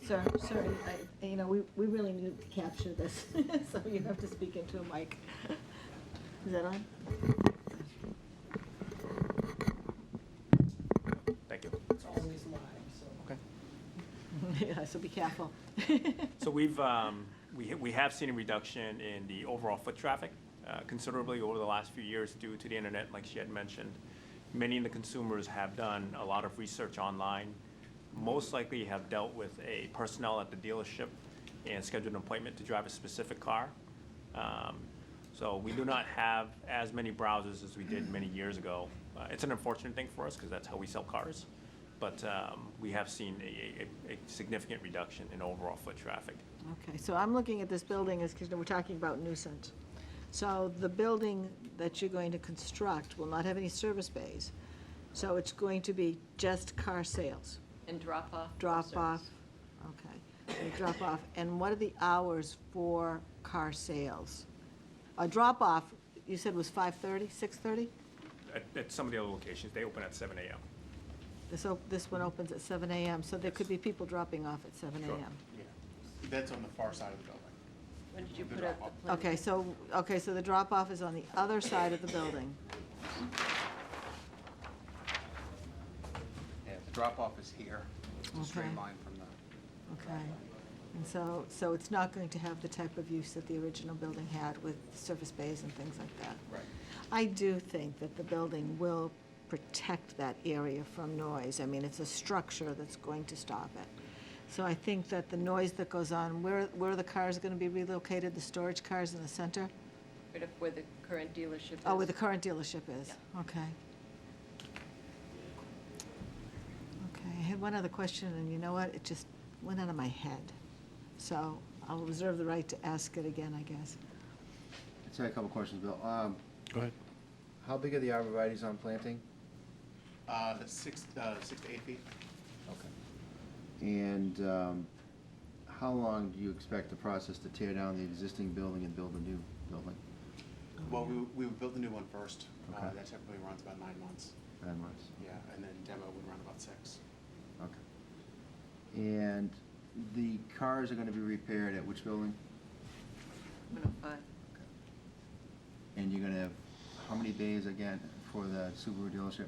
Sir, we really need to capture this, so you have to speak into a mic. Is that on? Thank you. Yeah, so be careful. So we have seen a reduction in the overall foot traffic considerably over the last few years due to the internet, like she had mentioned. Many of the consumers have done a lot of research online, most likely have dealt with a personnel at the dealership and scheduled an appointment to drive a specific car. So we do not have as many browsers as we did many years ago. It's an unfortunate thing for us because that's how we sell cars. But we have seen a significant reduction in overall foot traffic. Okay, so I'm looking at this building as, because we're talking about nuisance. So the building that you're going to construct will not have any service bays. So it's going to be just car sales, And drop off? drop off, okay, so drop off. And what are the hours for car sales? A drop off, you said was 5:30, 6:30? At some of the other locations, they open at 7 a.m. This one opens at 7 a.m., so there could be people dropping off at 7 Sure. a.m. Yeah. That's on the far side of the building. When did you The put up drop-off. the plan? Okay, so the drop off is on the other side of the building. Yeah, the drop-off is here. It's a straight Okay. line from the. Okay, and so it's not going to have the type of use that the original building had with service bays and things like that. Right. I do think that the building will protect that area from noise. I mean, it's a structure that's going to stop it. So I think that the noise that goes on, where are the cars going to be relocated? The storage cars in the center? Right up where the current dealership is? Oh, where the current dealership is? Yeah. Okay. Okay, I had one other question, and you know what? It just went out of my head. So I'll reserve the right to ask it again, I guess. Let's have a couple questions, Bill. Go ahead. How big are the arborvitae's on planting? 6 to 8 feet. Okay. And how long do you expect the process to tear down the existing building and build a new building? Well, we would build the new one first. Okay. That typically runs about 9 months. 9 months. Yeah, and then demo would run about 6. Okay. And the cars are gonna be repaired at which building? 105. And you're gonna have how many bays again for the Subaru dealership?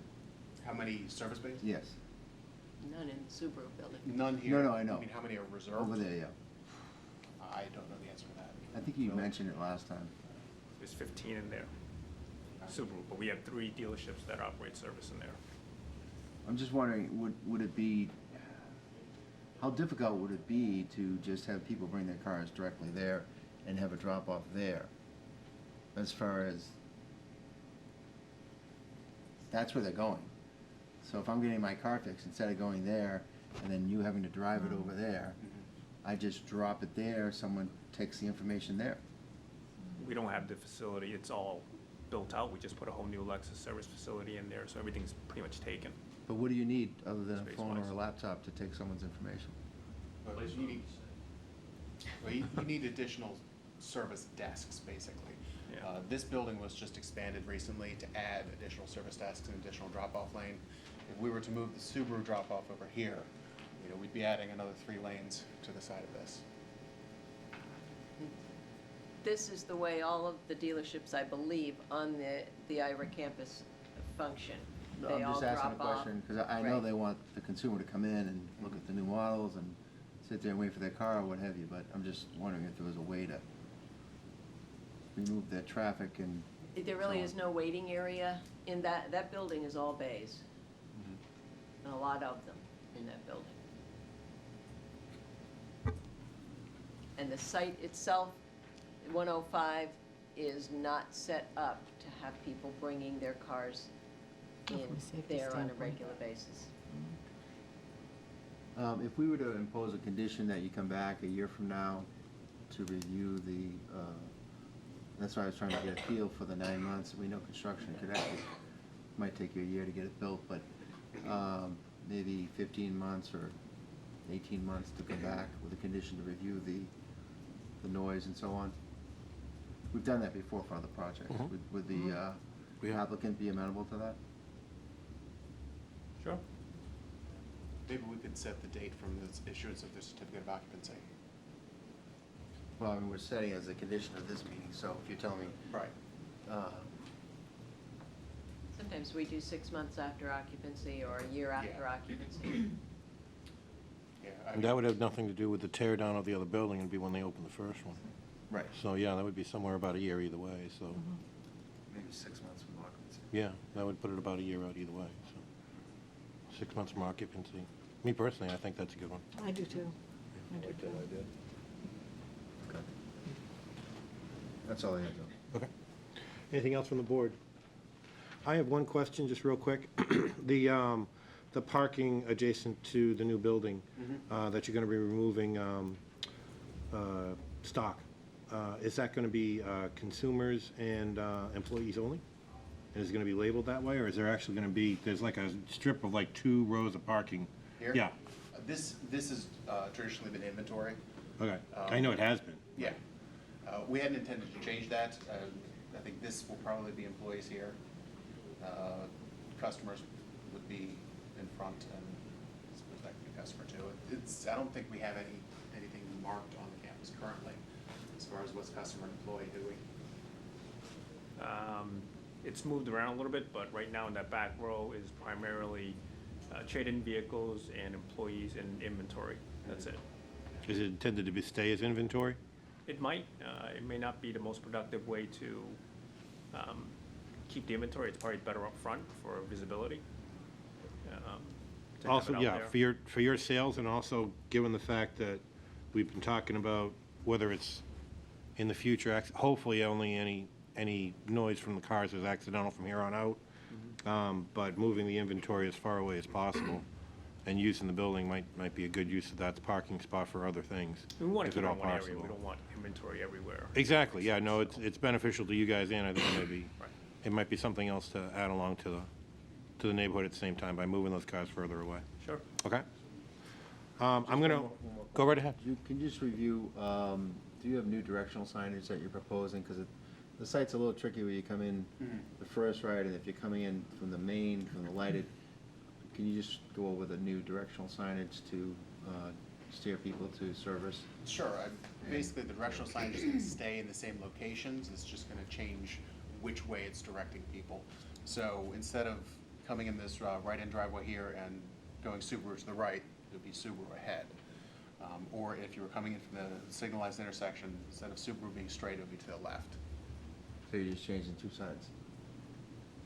How many service bays? Yes. None in the Subaru building. None here. No, I know. I mean, how many are reserved? Over there, yeah. I don't know the answer to that. I think you No. mentioned it last time. There's 15 in there. Subaru, but we have 3 dealerships that operate service in there. I'm just wondering, would it be, how difficult would it be to just have people bring their cars directly there and have a drop-off there? As far as, that's where they're going. So if I'm getting my car fixed, instead of going there and then you having to drive it over there, I just drop it there, someone takes the information there. We don't have the facility, it's all built out. We just put a whole new Lexus service facility in there, so everything's pretty much taken. But what do you need other than a Space phone or wise. a laptop to take someone's information? But you need additional service desks, basically. Yeah. This building was just expanded recently to add additional service desks and additional drop-off lane. If we were to move the Subaru drop-off over here, we'd be adding another 3 lanes to the side of this. This is the way all of the dealerships, I believe, on the Ira campus function. No, They I'm all just asking a drop off. question, because I know Right. they want the consumer to come in and look at the new models and sit there and wait for their car or what have you, but I'm just wondering if there was a way to remove that traffic and. There really so is on. no waiting area in that building is all bays. And a lot of them in that building. And the site itself, 105, is not set up to have people bringing their cars From in a safety there on a standpoint. regular basis. If we were to impose a condition that you come back a year from now to review that's why I was trying to get a feel for the 9 months. We know construction could actually, might take you a year to get it built, but maybe 15 months or 18 months to come back with a condition to review the noise and so on. We've done that before for other projects. Mhm. Would the We have. applicant be amenable to that? Sure. Maybe we could set the date from the issuance of the certificate of occupancy. Well, I mean, we're setting as a condition of this meeting, so if you're telling me, Right. Sometimes we do 6 months after occupancy or a year after Yeah. occupancy. Yeah. And that would have nothing to do with the tear down of the other building, it'd be when they open the first one. right, So, yeah, that would be somewhere about a year either way, so, maybe 6 months from occupancy. yeah, that would put it about a year out either way, so. 6 months from occupancy. Me personally, I think that's a good one. I do too. I do too. That's all I had, though. Okay. Anything else from the board? I have one question, just real quick. The parking adjacent to the new building, that you're gonna be removing, stock, is that gonna be, consumers and, employees only? And is it gonna be labeled that way, or is there actually gonna be, there's like a strip of like 2 rows of parking? Here? Yeah, This has traditionally been inventory. okay. I know it has been. Yeah. We hadn't intended to change that. I think this will probably be employees here. Customers would be in front, and I suppose that could be a customer too. I don't think we have anything marked on the campus currently as far as what's customer and employee, do we? It's moved around a little bit, but right now in that back row is primarily trade-in vehicles and employees and inventory. That's it. Is it intended to stay as inventory? It might, it may not be the most productive way to keep the inventory. It's probably better up front for visibility. To have Also, it out yeah, there. for your sales, and also given the fact that we've been talking about whether it's in the future, hopefully only any noise from the cars is accidental from here on out, but moving the inventory as far away as possible and using the building might be a good use of that parking spot for other things. We want if to at keep it all in one area. possible. We don't want inventory everywhere. Exactly, yeah, no, it's beneficial to you guys, and I think Right. it might be something else to add along to the neighborhood at the same time by moving those cars further away. Sure. Okay? I'm gonna, go right ahead. Can you just review, do you have new directional signage that you're proposing? Because the site's a little tricky where you come in the first right, and if you're coming in from the main, from the lighted, can you just go over the new directional signage to steer people to service? Sure. Basically, the directional signage is going to stay in the same locations. It's just going to change which way it's directing people. So instead of coming in this right-hand driveway here and going Subaru to the right, it would be Subaru ahead. Or if you were coming in from the signalized intersection, instead of Subaru being straight, it would be to the left. So you're just changing two sides?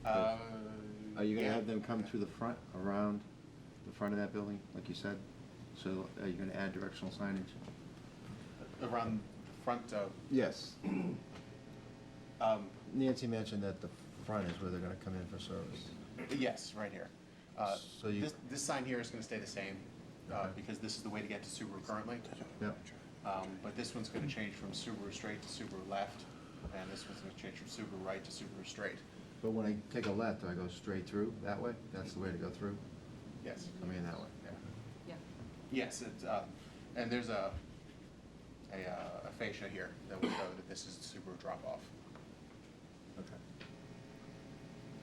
Are you gonna Yeah. have them come through the front, around the front of that building, like you said? So are you gonna add directional signage? Around the front of, Yes. um, Nancy mentioned that the front is where they're gonna come in for service. yes, right here. So you- This sign here is going to stay the same Okay. because this is the way to get to Subaru currently. Yep. But this one's going to change from Subaru straight to Subaru left, and this one's going to change from Subaru right to Subaru straight. But when I take a left, do I go straight through that way? That's the way to go through? Yes. I mean, that way. Yeah. Yes, and there's a fascia here that will show that this is Subaru drop-off. Okay.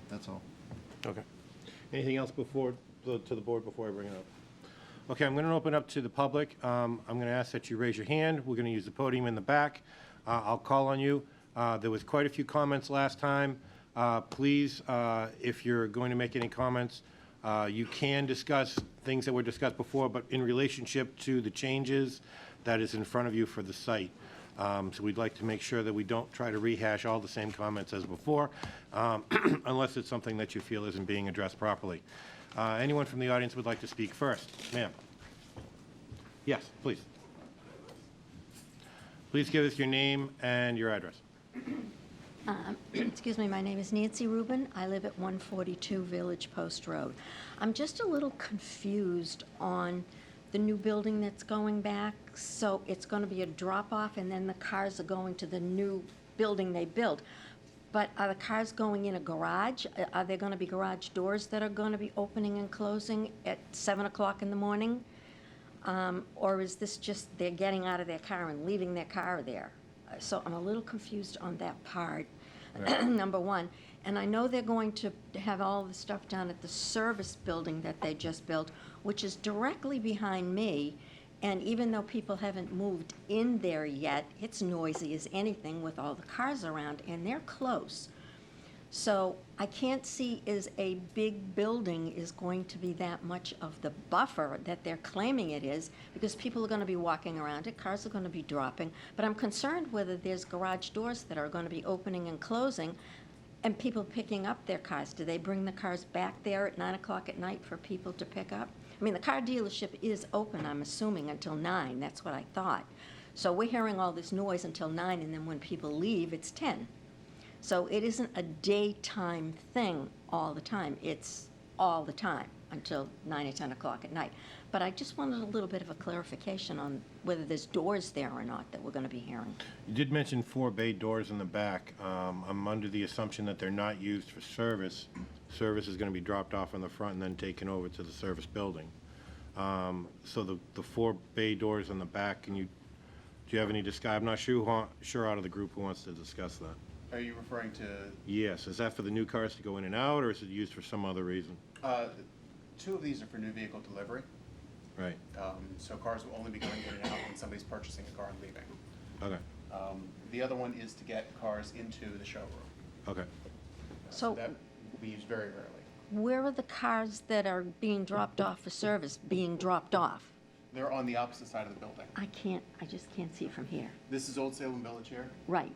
That's all. Okay. Anything else to the board before I bring it up? Okay, I'm going to open up to the public. I'm going to ask that you raise your hand. We're going to use the podium in the back. I'll call on you. There was quite a few comments last time. Please, if you're going to make any comments, you can discuss things that were discussed before, but in relationship to the changes that is in front of you for the site. So we'd like to make sure that we don't try to rehash all the same comments as before, unless it's something that you feel isn't being addressed properly. Anyone from the audience would like to speak first? Ma'am? Yes, please. Please give us your name and your address. Excuse me, my name is Nancy Rubin. I live at 142 Village Post Road. I'm just a little confused on the new building that's going back. So it's going to be a drop-off, and then the cars are going to the new building they built. But are the cars going in a garage? Are there going to be garage doors that are going to be opening and closing at 7 o'clock in the morning? Or is this just they're getting out of their car and leaving their car there? So I'm a little confused on that part, number one. And I know they're going to have all the stuff down at the service building that they just built, which is directly behind me. And even though people haven't moved in there yet, it's noisy as anything with all the cars around, and they're close. So I can't see is a big building is going to be that much of the buffer that they're claiming it is, because people are going to be walking around it, cars are going to be dropping. But I'm concerned whether there's garage doors that are going to be opening and closing, and people picking up their cars. Do they bring the cars back there at 9 o'clock at night for people to pick up? I mean, the car dealership is open, I'm assuming, until 9. That's what I thought. So we're hearing all this noise until 9, and then when people leave, it's 10. So it isn't a daytime thing all the time. It's all the time until 9 or 10 o'clock at night. But I just wanted a little bit of a clarification on whether there's doors there or not that we're going to be hearing. You did mention 4 bay doors in the back. I'm under the assumption that they're not used for service. Service is going to be dropped off in the front and then taken over to the service building. So the 4 bay doors in the back, do you have any discuss? I'm not sure out of the group who wants to discuss that. Are you referring to, Yes, is that for the new cars to go in and out, or is it used for some other reason? 2 of these are for new vehicle delivery. Right, So cars will only be going in and out when somebody's purchasing a car and leaving. okay, The other one is to get cars into the showroom. okay. So That will be used very rarely. where are the cars that are being dropped off for service being dropped off? They're on the opposite side of the building. I just can't see it from here. This is Old Salem Village here, Right,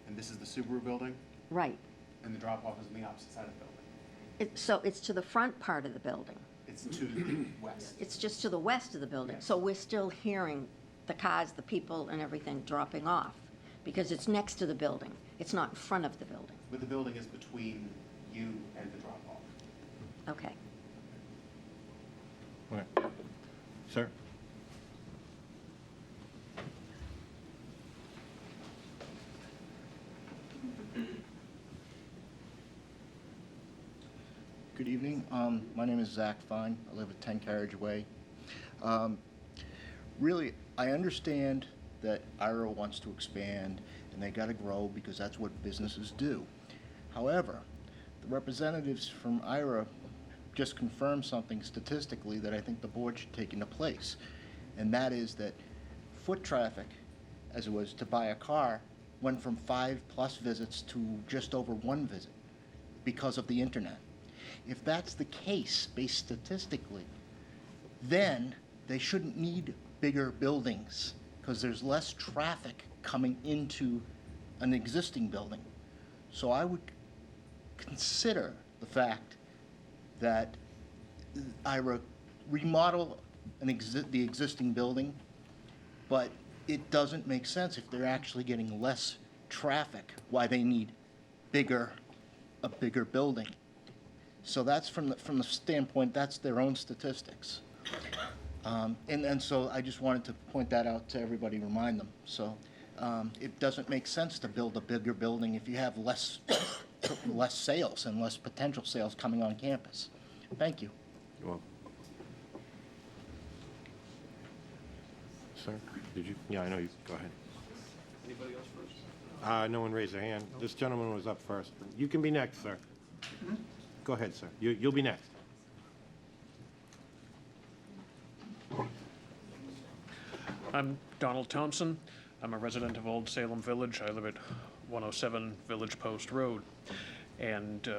and this is the Subaru building, right. and the drop-off is on the opposite side of the building. So it's to the front part of the building. It's to the west. It's just to the west of the building. Yes. So we're still hearing the cars, the people, and everything dropping off because it's next to the building. It's not in front of the building. But the building is between you and the drop-off. Okay. Okay. Sir? Good evening. My name is Zach Fine. I live at 10 Carriage Way. Really, I understand that IRA wants to expand and they gotta grow because that's what businesses do. However, the representatives from IRA just confirmed something statistically that I think the board should take into place. And that is that foot traffic, as it was to buy a car, went from 5+ visits to just over 1 visit because of the internet. If that's the case, based statistically, then they shouldn't need bigger buildings because there's less traffic coming into an existing building. So I would consider the fact that IRA remodel the existing building, but it doesn't make sense if they're actually getting less traffic, why they need a bigger building. So that's from the standpoint, that's their own statistics. And so I just wanted to point that out to everybody, remind them. So it doesn't make sense to build a bigger building if you have less sales and less potential sales coming on campus. Thank you. Well, sir, did you? Yeah, I know you. Go ahead. Anybody else first? No one raised their hand. This gentleman was up first. You can be next, sir. Go ahead, sir. You'll be next. I'm Donald Thompson. I'm a resident of Old Salem Village. I live at 107 Village Post Road. And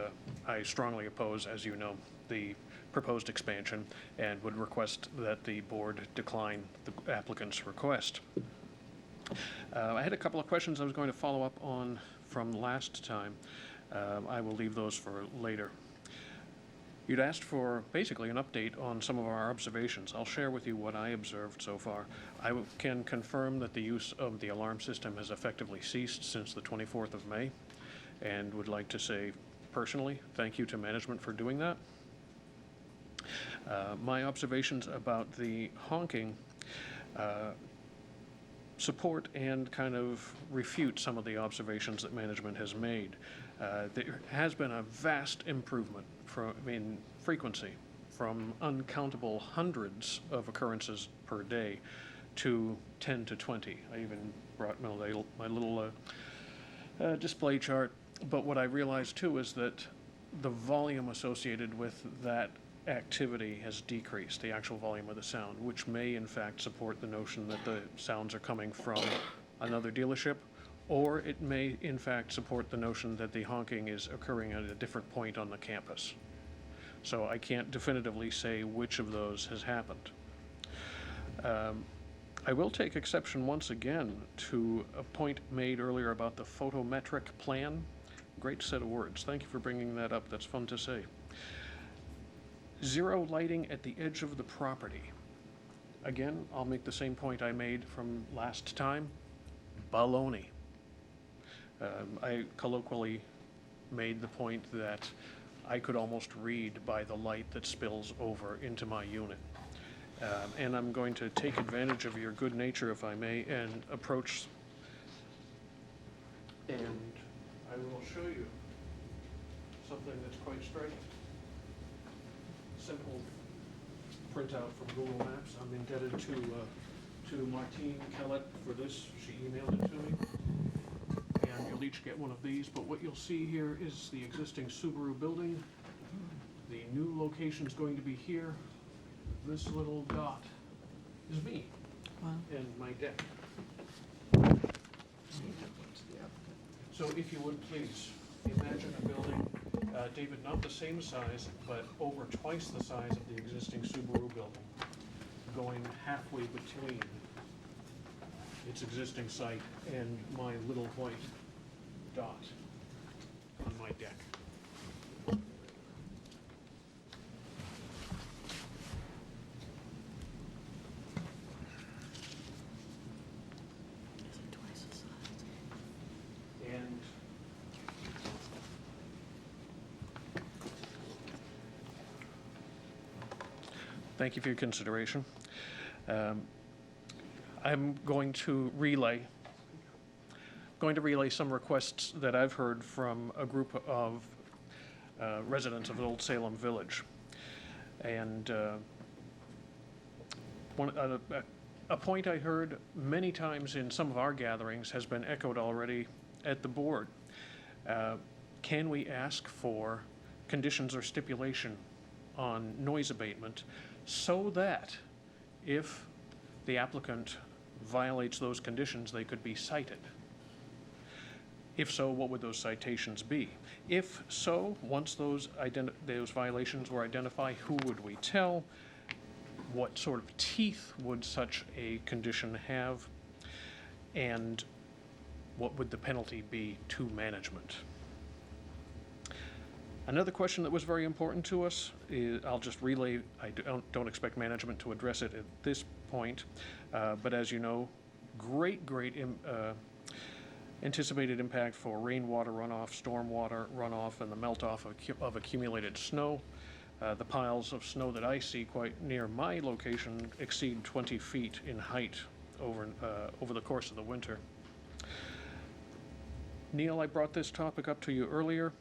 I strongly oppose, as you know, the proposed expansion and would request that the board decline the applicant's request. I had a couple of questions I was going to follow up on from last time. I will leave those for later. You'd asked for basically an update on some of our observations. I'll share with you what I observed so far. Can confirm that the use of the alarm system has effectively ceased since the 24th of May, and would like to say personally, thank you to management for doing that. My observations about the honking support and kind of refute some of the observations that management has made. There has been a vast improvement in frequency from uncountable hundreds of occurrences per day to 10 to 20. I even brought my little display chart. But what I realized too is that the volume associated with that activity has decreased, the actual volume of the sound, which may in fact support the notion that the sounds are coming from another dealership, or it may in fact support the notion that the honking is occurring at a different point on the campus. So I can't definitively say which of those has happened. I will take exception once again to a point made earlier about the photometric plan. Great set of words. Thank you for bringing that up. That's fun to say. Zero lighting at the edge of the property. Again, I'll make the same point I made from last time. Baloney. I colloquially made the point that I could almost read by the light that spills over into my unit. And I'm going to take advantage of your good nature, if I may, and approach, and I will show you something that's quite striking. Simple printout from Google Maps. I'm indebted to Martine Kellett for this. She emailed it to me. And you'll each get one of these, but what you'll see here is the existing Subaru building. The new location's going to be here. This little dot is me. Wow. And my deck. So if you would please, imagine a building, David, not the same size, but over twice the size of the existing Subaru building, going halfway between its existing site and my little white dot on my deck. And thank you for your consideration. I'm going to relay some requests that I've heard from a group of residents of Old Salem Village. And A point I heard many times in some of our gatherings has been echoed already at the board. Can we ask for conditions or stipulation on noise abatement so that if the applicant violates those conditions, they could be cited? If so, what would those citations be? If so, once those violations were identified, who would we tell? What sort of teeth would such a condition have? And what would the penalty be to management? Another question that was very important to us is, I'll just relay, I don't expect management to address it at this point, but as you know, great anticipated impact for rainwater runoff, stormwater runoff, and the melt-off of accumulated snow. The piles of snow that I see quite near my location exceed 20 feet in height over the course of the winter. Neil, I brought this topic up to you earlier.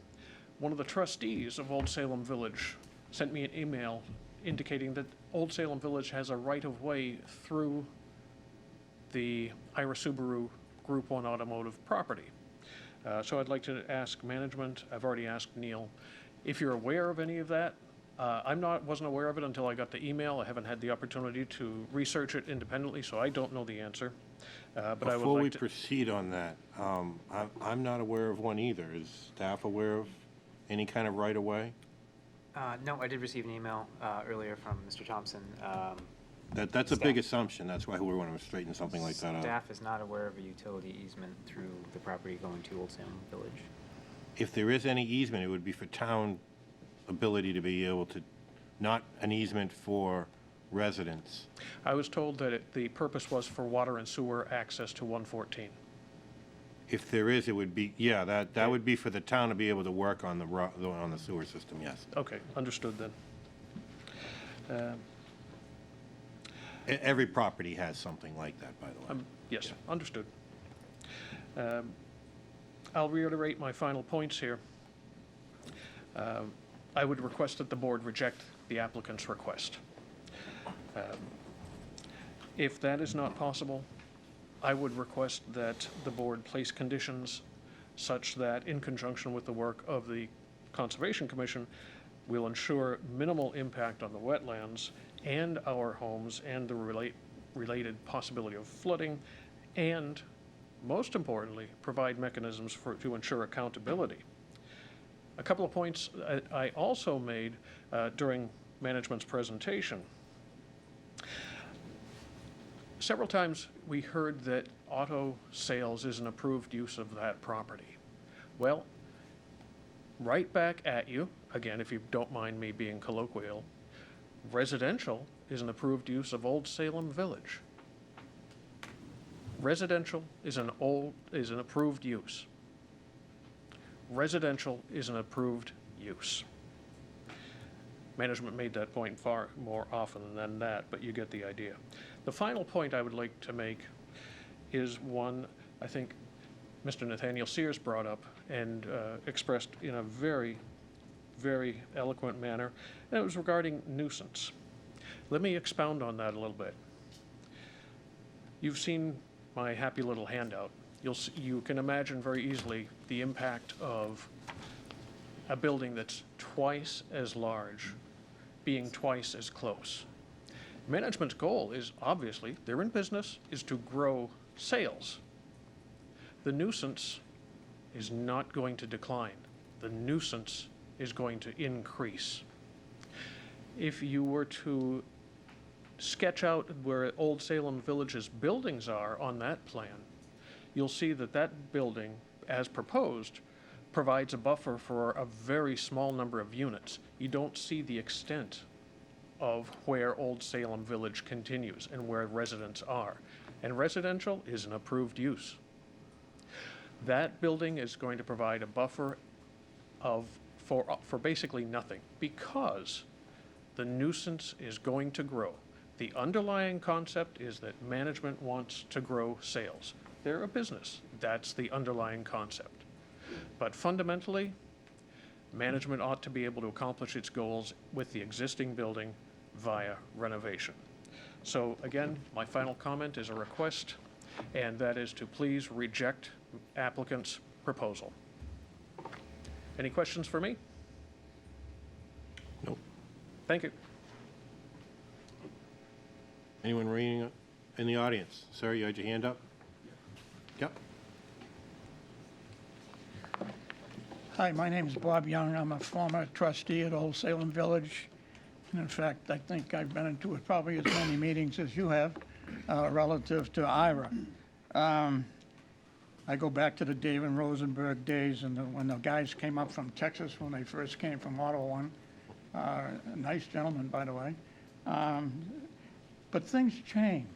One of the trustees of Old Salem Village sent me an email indicating that Old Salem Village has a right-of-way through the Ira Subaru Group 1 automotive property. So I'd like to ask management, I've already asked Neil, if you're aware of any of that. Wasn't aware of it until I got the email. I haven't had the opportunity to research it independently, so I don't know the answer. But I would Before like we to. proceed on that, I'm not aware of one either. Is staff aware of any kind of right-of-way? No, I did receive an email earlier from Mr. Thompson. That's a Staff. big assumption. That's why we want to straighten something like that out. Staff is not aware of a utility easement through the property going to Old Salem Village. If there is any easement, it would be for town ability to be able to, not an easement for residents. I was told that the purpose was for water and sewer access to 114. If there is, it would be, yeah, that would be for the town to be able to work on the sewer system, yes. Okay, understood then. Every property has something like that, by the way. Yes, understood. I'll reiterate my final points here. I would request that the board reject the applicant's request. If that is not possible, I would request that the board place conditions such that, in conjunction with the work of the Conservation Commission, will ensure minimal impact on the wetlands and our homes and the related possibility of flooding, and, most importantly, provide mechanisms to ensure accountability. A couple of points I also made during management's presentation. Several times we heard that auto sales is an approved use of that property. Well, right back at you, again, if you don't mind me being colloquial, residential is an approved use of Old Salem Village. Residential is an approved use. Residential is an approved use. Management made that point far more often than that, but you get the idea. The final point I would like to make is one I think Mr. Nathaniel Sears brought up and expressed in a very, very eloquent manner, and it was regarding nuisance. Let me expound on that a little bit. You've seen my happy little handout. You can imagine very easily the impact of a building that's twice as large being twice as close. Management's goal is, obviously, they're in business, is to grow sales. The nuisance is not going to decline. The nuisance is going to increase. If you were to sketch out where Old Salem Village's buildings are on that plan, you'll see that that building, as proposed, provides a buffer for a very small number of units. You don't see the extent of where Old Salem Village continues and where residents are. And residential is an approved use. That building is going to provide a buffer for basically nothing, because the nuisance is going to grow. The underlying concept is that management wants to grow sales. They're a business. That's the underlying concept. But fundamentally, management ought to be able to accomplish its goals with the existing building via renovation. So again, my final comment is a request, and that is to please reject applicant's proposal. Any questions for me? Nope. Thank you. Anyone reading in the audience? Sir, you had your hand up? Yep. Hi, my name is Bob Young. I'm a former trustee at Old Salem Village. And in fact, I think I've been into probably as many meetings as you have relative to IRA. I go back to the David Rosenberg days and when the guys came up from Texas, when they first came from Auto One. A nice gentleman, by the way. But things change.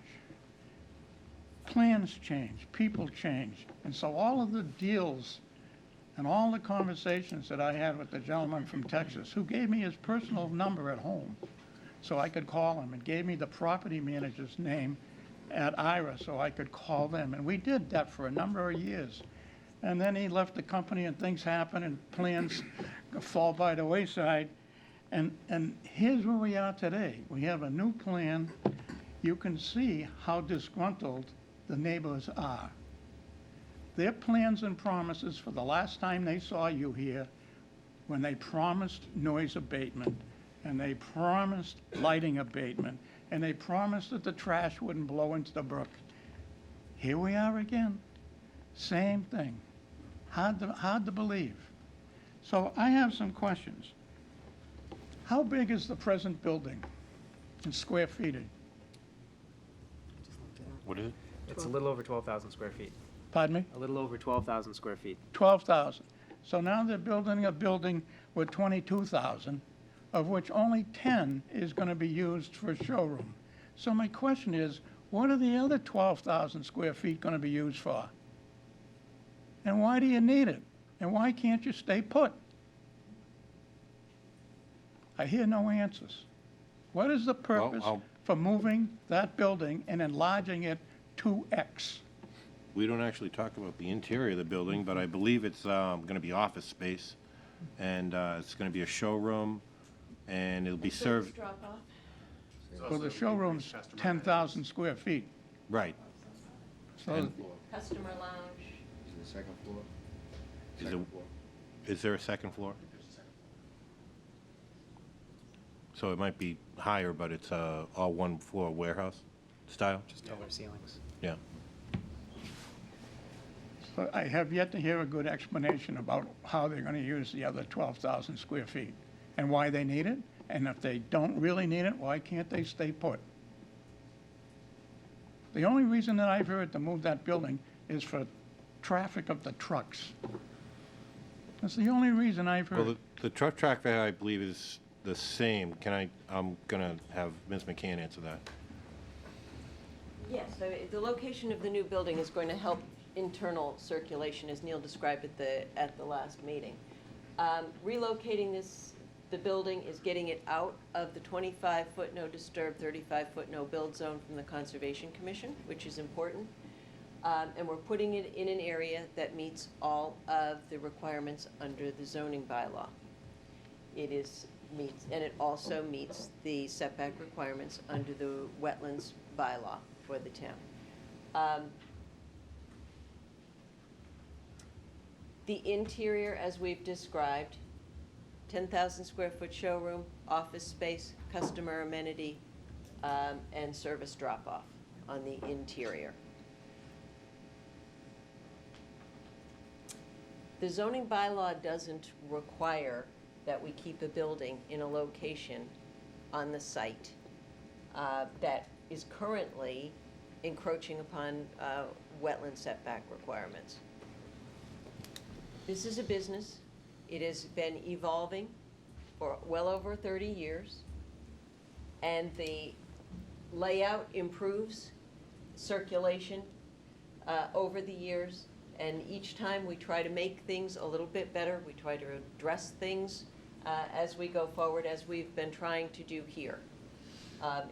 Plans change. People change. And so all of the deals and all the conversations that I had with the gentleman from Texas, who gave me his personal number at home so I could call him, and gave me the property manager's name at IRA so I could call them. And we did that for a number of years. And then he left the company and things happen and plans fall by the wayside. And here's where we are today. We have a new plan. You can see how disgruntled the neighbors are. Their plans and promises for the last time they saw you here, when they promised noise abatement, and they promised lighting abatement, and they promised that the trash wouldn't blow into the brook. Here we are again. Same thing. Hard to believe. So I have some questions. How big is the present building in square feet? What is it? It's a little over 12,000 square feet. Pardon me? A little over 12,000 square feet. 12,000. So now they're building a building with 22,000, of which only 10 is going to be used for showroom. So my question is, what are the other 12,000 square feet going to be used for? And why do you need it? And why can't you stay put? I hear no answers. What is the purpose for moving that building and enlarging it 2x? We don't actually talk about the interior of the building, but I believe it's going to be office space, and it's going to be a showroom, and it'll be served. Drop off. Well, the showroom's 10,000 square feet. Right. So And- Customer lounge. Is it the second floor? Is Second it- floor. Is there a second floor? So it might be higher, but it's all one floor warehouse style? Just taller ceilings. Yeah. So I have yet to hear a good explanation about how they're going to use the other 12,000 square feet and why they need it. And if they don't really need it, why can't they stay put? The only reason that I've heard to move that building is for traffic of the trucks. That's the only reason I've Well, heard. the truck traffic, I believe, is the same. I'm going to have Ms. McCann answer that. Yes, so the location of the new building is going to help internal circulation, as Neil described at the last meeting. Relocating the building is getting it out of the 25-foot no disturb, 35-foot no build zone from the Conservation Commission, which is important. And we're putting it in an area that meets all of the requirements under the zoning bylaw. And it also meets the setback requirements under the wetlands bylaw for the town. The interior, as we've described, 10,000 square foot showroom, office space, customer amenity, and service drop-off on the interior. The zoning bylaw doesn't require that we keep a building in a location on the site that is currently encroaching upon wetland setback requirements. This is a business. It has been evolving for well over 30 years, and the layout improves circulation over the years, and each time we try to make things a little bit better. We try to address things as we go forward, as we've been trying to do here,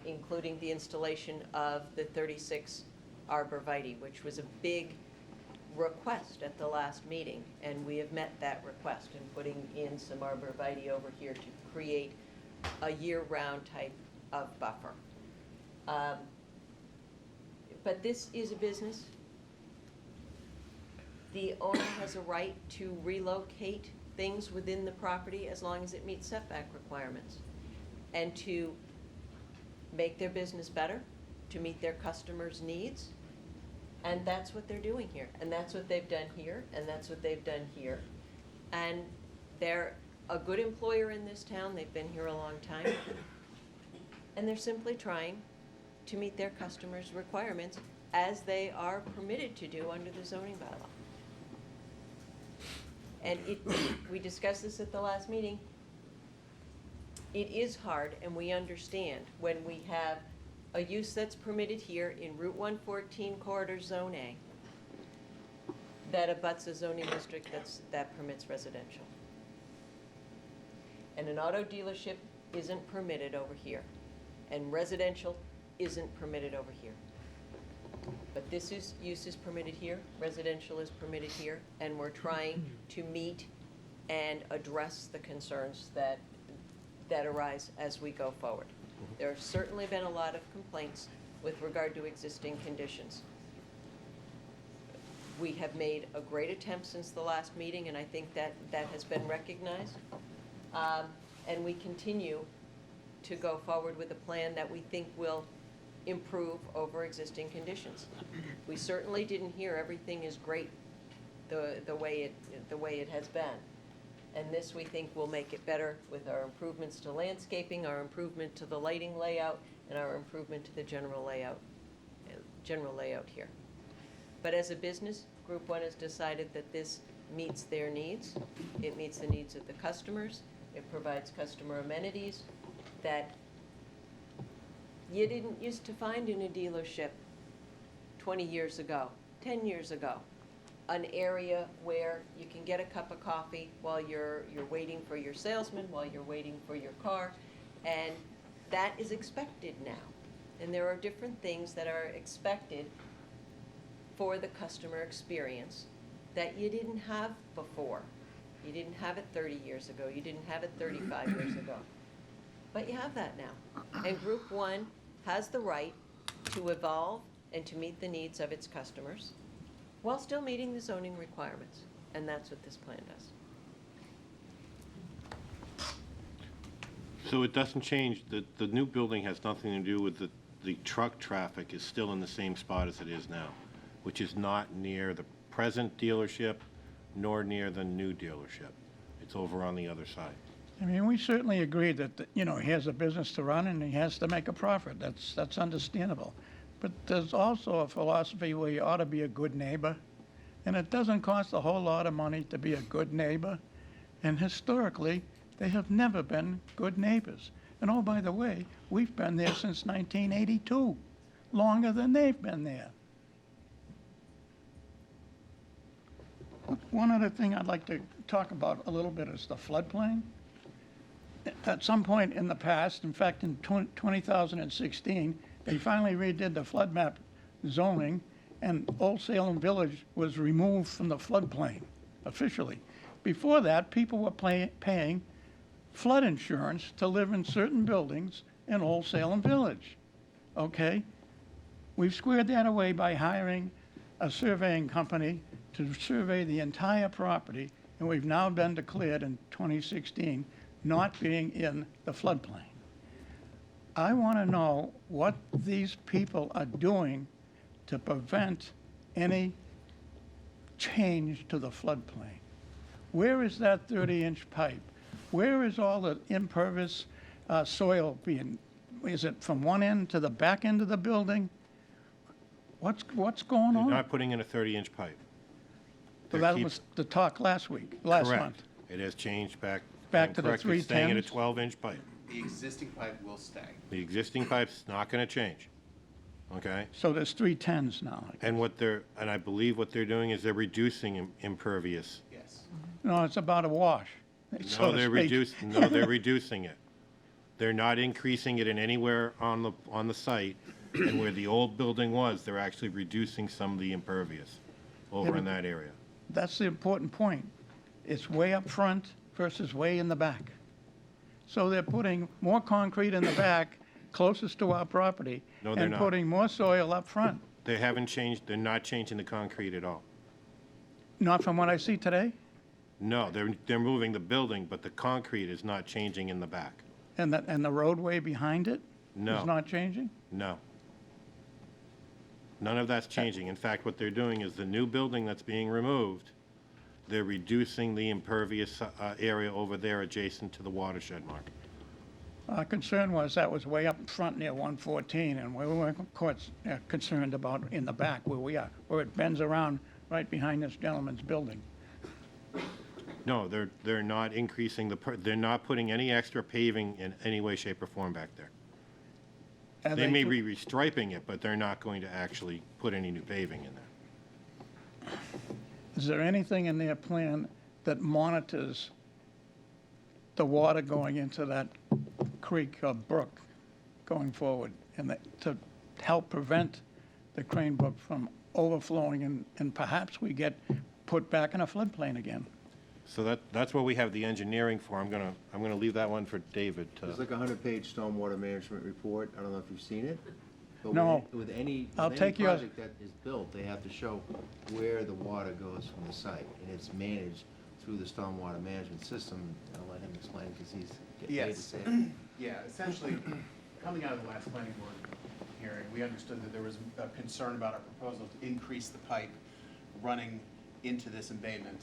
including the installation of the 36 arborvitae, which was a big request at the last meeting, and we have met that request in putting in some arborvitae over here to create a year-round type of buffer. But this is a business. The owner has a right to relocate things within the property as long as it meets setback requirements, and to make their business better, to meet their customers' needs. And that's what they're doing here, and that's what they've done here, and that's what they've done here. And they're a good employer in this town, they've been here a long time, and they're simply trying to meet their customers' requirements as they are permitted to do under the zoning bylaw. And we discussed this at the last meeting, it is hard, and we understand when we have a use that's permitted here in Route 114 Corridor Zone A that abuts a zoning district that permits residential. And an auto dealership isn't permitted over here, and residential isn't permitted over here. But this use is permitted here, residential is permitted here, and we're trying to meet and address the concerns that arise as we go forward. There have certainly been a lot of complaints with regard to existing conditions. We have made a great attempt since the last meeting, and I think that has been recognized. And we continue to go forward with a plan that we think will improve over existing conditions. We certainly didn't hear everything is great the way it has been. And this, we think, will make it better with our improvements to landscaping, our improvement to the lighting layout, and our improvement to the general layout here. But as a business, Group 1 has decided that this meets their needs. It meets the needs of the customers. It provides customer amenities that you didn't used to find in a dealership 20 years ago, 10 years ago. An area where you can get a cup of coffee while you're waiting for your salesman, while you're waiting for your car, and that is expected now. And there are different things that are expected for the customer experience that you didn't have before. You didn't have it 30 years ago, you didn't have it 35 years ago. But you have that now. And Group 1 has the right to evolve and to meet the needs of its customers while still meeting the zoning requirements. And that's what this plan does. So it doesn't change, the new building has nothing to do with the truck traffic is still in the same spot as it is now, which is not near the present dealership nor near the new dealership. It's over on the other side. I mean, we certainly agree that, he has a business to run and he has to make a profit. That's understandable. But there's also a philosophy where you ought to be a good neighbor, and it doesn't cost a whole lot of money to be a good neighbor. And historically, they have never been good neighbors. And oh, by the way, we've been there since 1982, longer than they've been there. One other thing I'd like to talk about a little bit is the floodplain. At some point in the past, in fact, in 2016, they finally redid the flood map zoning, and Old Salem Village was removed from the floodplain officially. Before that, people were paying flood insurance to live in certain buildings in Old Salem Village. Okay? We've squared that away by hiring a surveying company to survey the entire property, and we've now been declared in 2016 not being in the floodplain. I want to know what these people are doing to prevent any change to the floodplain. Where is that 30-inch pipe? Where is all the impervious soil being, is it from one end to the back end of the building? What's going They're on? not putting in a 30-inch pipe. So that was the talk last month. Correct. It has changed back. Back to the correct, it's staying at a 310s? 12-inch pipe. The existing pipe will stay. The existing pipe's not going to change, okay? So there's 310s now. And I believe what they're doing is they're reducing impervious. Yes. No, it's about a wash. so to speak. No, they're reducing it. They're not increasing it in anywhere on the site, and where the old building was, they're actually reducing some of the impervious over in that area. That's the important point. It's way up front versus way in the back. So they're putting more concrete in the back closest to our property No, they're and not. putting more soil up front. They haven't changed, they're not changing the concrete at all. Not from what I see today? No, they're moving the building, but the concrete is not changing in the back. And the roadway behind it No. is not changing? No. None of that's changing. In fact, what they're doing is the new building that's being removed, they're reducing the impervious area over there adjacent to the watershed mark. Our concern was that was way up front near 114, and we weren't, of course, concerned about in the back where we are, where it bends around right behind this gentleman's building. No, they're not increasing they're not putting any extra paving in any way, shape, or form back there. And They may be restriping it, but they're not going to actually put any new paving in there. Is there anything in their plan that monitors the water going into that creek or brook going forward, and to help prevent the Crane Brook from overflowing and perhaps we get put back in a floodplain again? So that's what we have the engineering for. I'm gonna leave that one for David to. There's like a 100-page stormwater management report. I don't know if you've seen it. But No. With any I'll take yours. project that is built, they have to show where the water goes from the site, and it's managed through the stormwater management system. I'll let him explain because he's getting paid to Yes. say it. Yeah, essentially, coming out of the last planning board hearing, we understood that there was a concern about our proposal to increase the pipe running into this embayment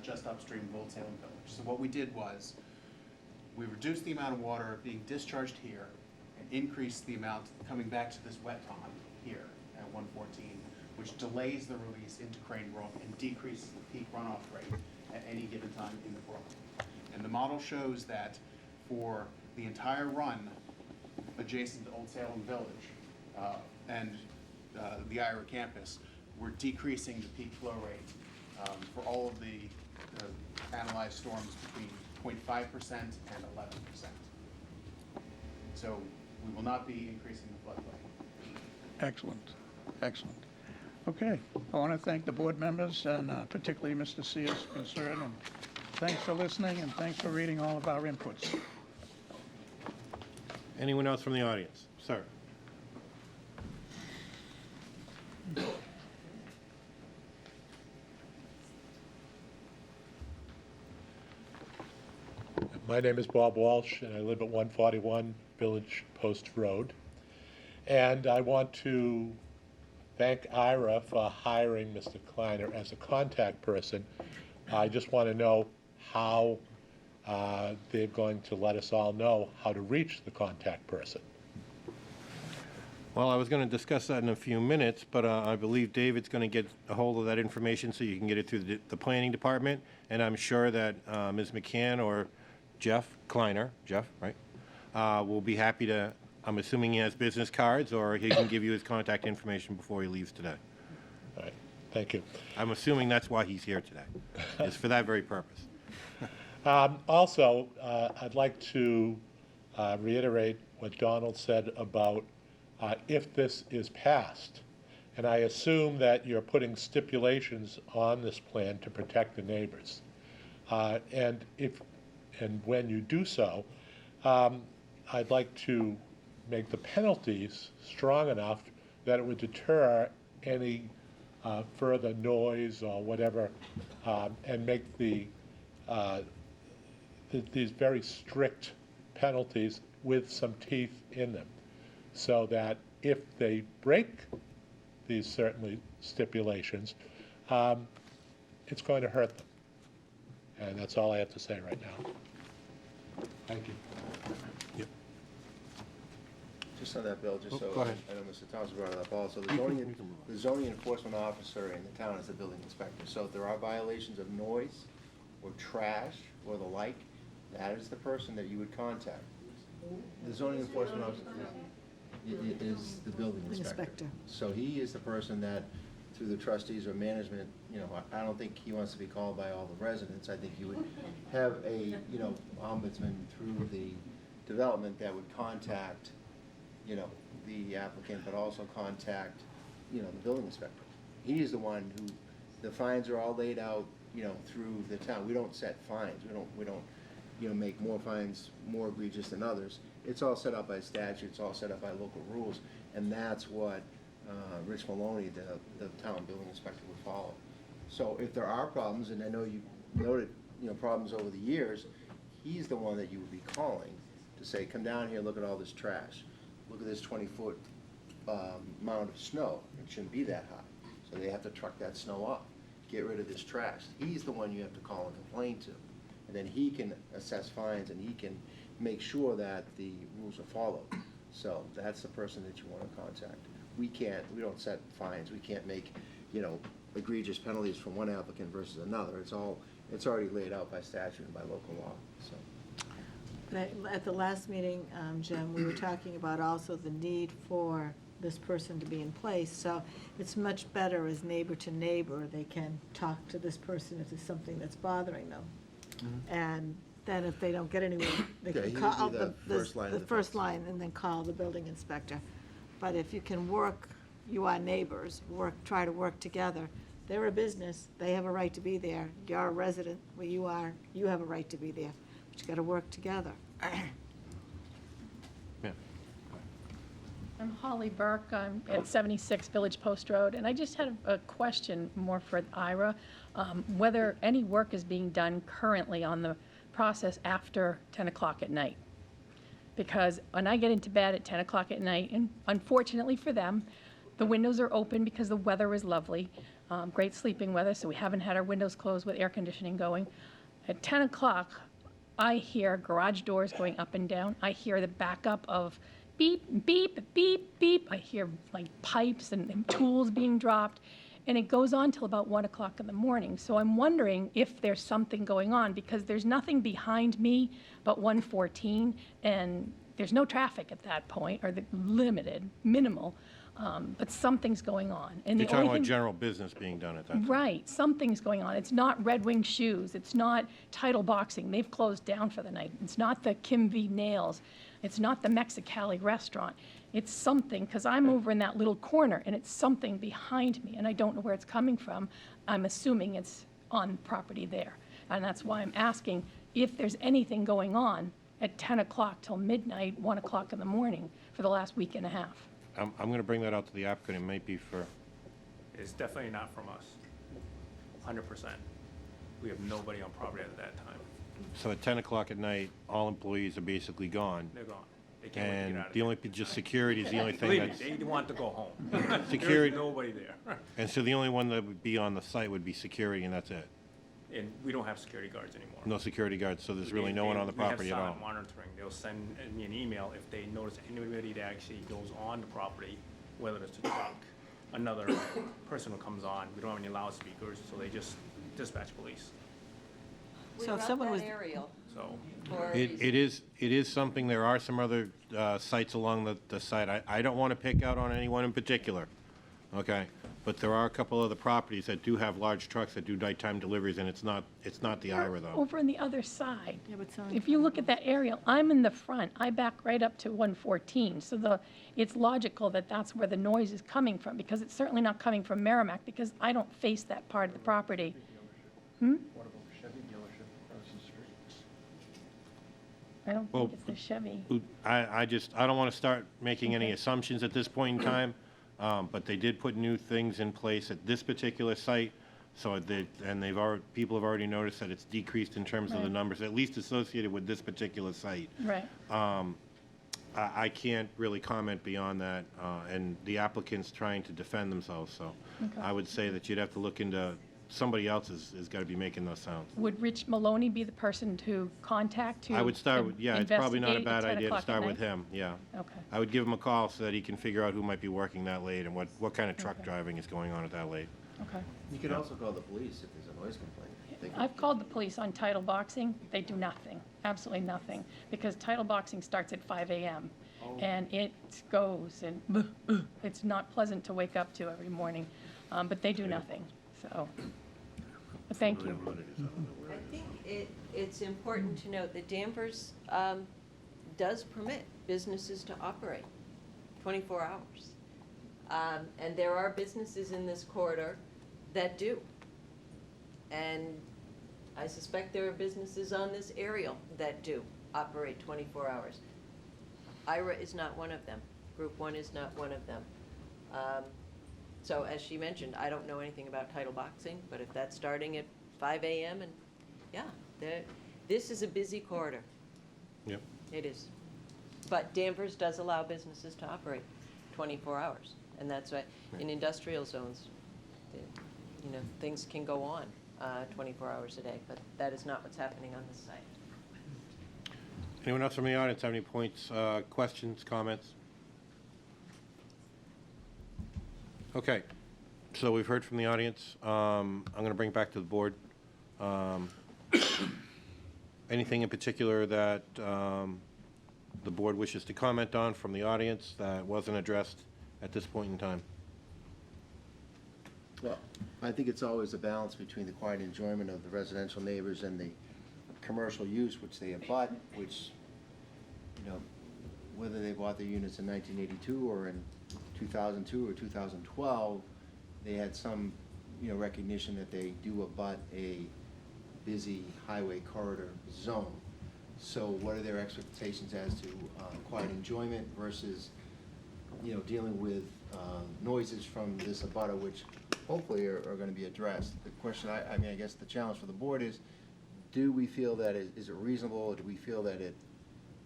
just upstream of Old Salem Village. So what we did was, we reduced the amount of water being discharged here and increased the amount coming back to this wet pond here at 114, which delays the release into Crane Brook and decreases the peak runoff rate at any given time in the brook. And the model shows that for the entire run adjacent to Old Salem Village and the Ira campus, we're decreasing the peak flow rate for all of the analyzed storms between 0.5% and 11%. So we will not be increasing the floodplain. Excellent, excellent. Okay, I want to thank the board members and particularly Mr. Sears' concern, and thanks for listening and thanks for reading all of our inputs. Anyone else from the audience? Sir? My name is Bob Walsh, and I live at 141 Village Post Road. And I want to thank Ira for hiring Mr. Kleiner as a contact person. I just want to know how they're going to let us all know how to reach the contact person. Well, I was going to discuss that in a few minutes, but I believe David's going to get a hold of that information so you can get it through the planning department. And I'm sure that Ms. McCann or Jeff Kleiner, Jeff, right, will be happy to, I'm assuming he has business cards, or he can give you his contact information before he leaves today. All right, thank you. I'm assuming that's why he's here today, is for that very purpose. Also, I'd like to reiterate what Donald said about if this is passed. And I assume that you're putting stipulations on this plan to protect the neighbors. And when you do so, I'd like to make the penalties strong enough that it would deter any further noise or whatever, and make these very strict penalties with some teeth in them, so that if they break these certainly stipulations, it's going to hurt them. And that's all I have to say right now. Thank you. Just on that, Bill, just so, Go ahead. I know Mr. Thompson brought it up also, the zoning enforcement officer in the town is the building inspector. So if there are violations of noise or trash or the like, that is the person that you would contact. The zoning enforcement officer is the building inspector. So he is the person that, through the trustees or management, I don't think he wants to be called by all the residents. I think you would have a, ombudsman through the development that would contact, the applicant, but also contact, the building inspector. He is the one who, the fines are all laid out, through the town. We don't set fines. We don't, make more fines more egregious than others. It's all set up by statute, it's all set up by local rules, and that's what Rich Maloney, the town building inspector, would follow. So if there are problems, and I know you noted, problems over the years, he's the one that you would be calling to say, come down here, look at all this trash. Look at this 20-foot mound of snow. It shouldn't be that high. So they have to truck that snow off. Get rid of this trash. He's the one you have to call and complain to. And then he can assess fines and he can make sure that the rules are followed. So that's the person that you want to contact. We don't set fines. We can't make, egregious penalties from one applicant versus another. It's already laid out by statute and by local law, so. At the last meeting, Jim, we were talking about also the need for this person to be in place. So it's much better as neighbor to neighbor, they can talk to this person if there's something that's bothering them. And then if they don't get anywhere, they Yeah, can he would call be the first line of the defense. first line and then call the building inspector. But if you can work, you are neighbors, try to work together. They're a business, they have a right to be there. You're a resident where you are, you have a right to be there. But you gotta work together. Yeah. I'm Holly Burke. I'm at 76 Village Post Road, and I just had a question more for Ira, whether any work is being done currently on the process after 10 o'clock at night. Because when I get into bed at 10 o'clock at night, and unfortunately for them, the windows are open because the weather is lovely, great sleeping weather, so we haven't had our windows closed with air conditioning going. At 10 o'clock, I hear garage doors going up and down. I hear the backup of beep, beep, beep, beep. I hear like pipes and tools being dropped. And it goes on till about 1 o'clock in the morning. So I'm wondering if there's something going on because there's nothing behind me but 114 and there's no traffic at that point, or limited, minimal, but something's going on. And You're the talking only about thing- general business being done at that time. Right, something's going on. It's not Red Wing Shoes. It's not Title Boxing. They've closed down for the night. It's not the Kim V Nails. It's not the Mexicali restaurant. It's something, because I'm over in that little corner, and it's something behind me, and I don't know where it's coming from. I'm assuming it's on property there. And that's why I'm asking if there's anything going on at 10 o'clock till midnight, 1 o'clock in the morning for the last week and a half. I'm going to bring that out to the applicant. It might be for, It's definitely not from us. 100%. We have nobody on property at that time. so at 10 o'clock at night, all employees are basically gone. They're gone. They can't wait to And get out of the there. only, just security is the only thing Believe me, that's, they want to go home. Security- There's nobody there. and so the only one that would be on the site would be security, and that's it. And we don't have security guards anymore. No security guards, so there's really no one on the property at We all. have silent monitoring. They'll send me an email if they notice anybody that actually goes on the property, whether it's a truck, another person who comes on. We don't have any loudspeakers, so they just dispatch police. We So if got someone that was- aerial So for a It reason. is something, there are some other sites along the site. I don't want to pick out on anyone in particular, okay? But there are a couple other properties that do have large trucks that do nighttime deliveries, and it's not the Ira, though. Over on the other side. Yeah, but some- If you look at that aerial, I'm in the front. I back right up to 114. So it's logical that that's where the noise is coming from, because it's certainly not coming from Merrimack, because I don't face that part of the property. What about the Chevy dealership across the street? I don't Well, think it's the Chevy. I don't want to start making any assumptions at this point in time, but they did put new things in place at this particular site, so people have already noticed that it's decreased in terms of the Right. numbers, at least associated with this particular site. Right. I can't really comment beyond that, and the applicant's trying to defend themselves, so Okay. I would say that you'd have to look into, somebody else has got to be making those sounds. Would Rich Maloney be the person to contact to I would start with, yeah, it's probably not a investigate at bad 10 idea to o'clock at start with night? him, yeah. Okay. I would give him a call so that he can figure out who might be working that late and what kind of truck Okay. driving is going on at that late. Okay. You could also call the police if there's a noise complaint. They could- I've called the police on Title Boxing. They do nothing, absolutely nothing, because Title Boxing starts at 5 a.m. And it goes, and it's not pleasant to wake up to every morning, but they do nothing, so. But thank you. I think it's important to note that Danvers does permit businesses to operate 24 hours. And there are businesses in this corridor that do. And I suspect there are businesses on this aerial that do operate 24 hours. IRA is not one of them. Group 1 is not one of them. So as she mentioned, I don't know anything about title boxing, but if that's starting at 5 a.m. and, yeah, this is a busy corridor. Yep. It is. But Danvers does allow businesses to operate 24 hours. And that's why in industrial zones, you know, things can go on 24 hours a day, but that is not what's happening on this site. Anyone else from the audience have any points, questions, comments? Okay, so we've heard from the audience. I'm going to bring it back to the board. Anything in particular that the board wishes to comment on from the audience that wasn't addressed at this point in time? Well, I think it's always a balance between the quiet enjoyment of the residential neighbors and the commercial use which they abut, which, you know, whether they bought their units in 1982 or in 2002 or 2012, they had some, you know, recognition that they do abut a busy highway corridor zone. So what are their expectations as to quiet enjoyment versus, you know, dealing with noises from this abutter, which hopefully are going to be addressed. The question, I mean, I guess the challenge for the board is, do we feel that is it reasonable, or do we feel that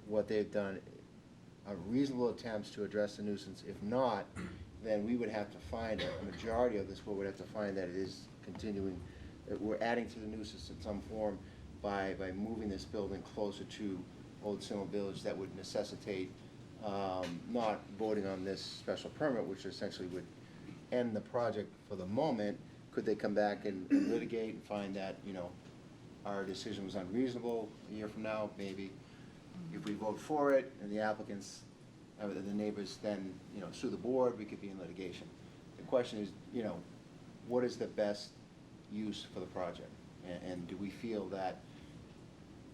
what they've done are reasonable attempts to address the nuisance? If not, then we would have to find, a majority of this board would have to find that it is continuing, that we're adding to the nuisance in some form by moving this building closer to Old Salem Village. That would necessitate not voting on this special permit, which essentially would end the project for the moment. Could they come back and litigate and find that, you know, our decision was unreasonable a year from now? Maybe. If we vote for it and the applicants, the neighbors then, you know, sue the board, we could be in litigation. The question is, you know, what is the best use for the project? And do we feel that,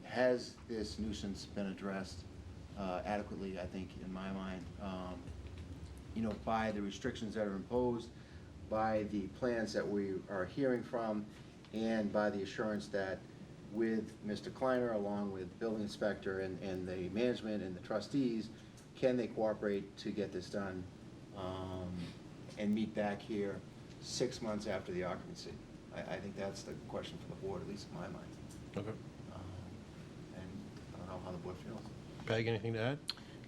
has this nuisance been addressed adequately, I think, in my mind, you know, by the restrictions that are imposed, by the plans that we are hearing from, and by the assurance that with Mr. Kleiner, along with the building inspector and the management and the trustees, can they cooperate to get this done and meet back here 6 months after the occupancy? I think that's the question for the board, at least in my mind. Okay. And I don't know how the board feels. Peg, anything to add?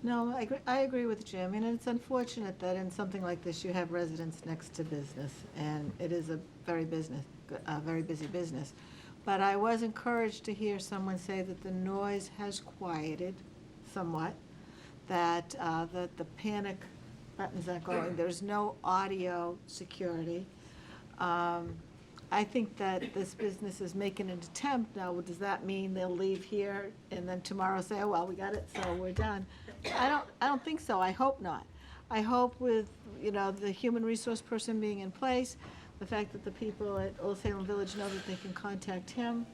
No, I agree with Jim, and it's unfortunate that in something like this, you have residents next to business, and it is a very busy business. But I was encouraged to hear someone say that the noise has quieted somewhat, that the panic buttons aren't going, there's no audio security. I think that this business is making an attempt. Now, does that mean they'll leave here and then tomorrow say, oh, well, we got it, so we're done? I don't think so. I hope not. I hope with, you know, the human resource person being in place, the fact that the people at Old Salem Village know that they can contact him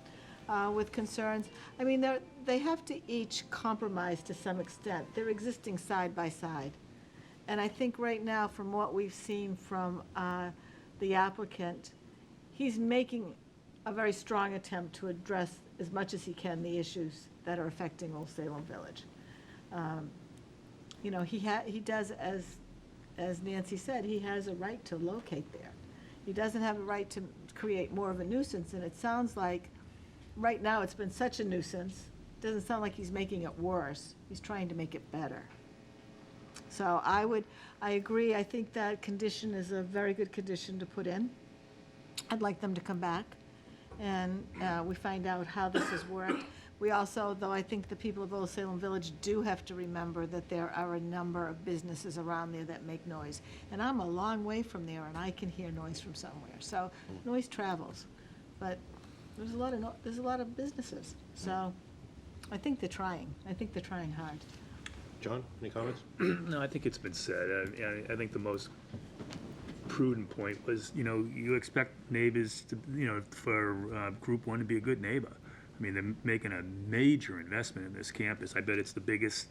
with concerns. I mean, they have to each compromise to some extent. They're existing side by side. And I think right now, from what we've seen from the applicant, he's making a very strong attempt to address as much as he can the issues that are affecting Old Salem Village. You know, he does, as Nancy said, he has a right to locate there. He doesn't have a right to create more of a nuisance, and it sounds like right now it's been such a nuisance. It doesn't sound like he's making it worse. He's trying to make it better. So I agree. I think that condition is a very good condition to put in. I'd like them to come back and we find out how this has worked. We also, though I think the people of Old Salem Village do have to remember that there are a number of businesses around there that make noise. And I'm a long way from there and I can hear noise from somewhere. So noise travels. But there's a lot of businesses. So I think they're trying. I think they're trying hard. John, any comments? No, I think it's been said. I think the most prudent point was, you know, you expect neighbors to, you know, for Group 1 to be a good neighbor. I mean, they're making a major investment in this campus. I bet it's the biggest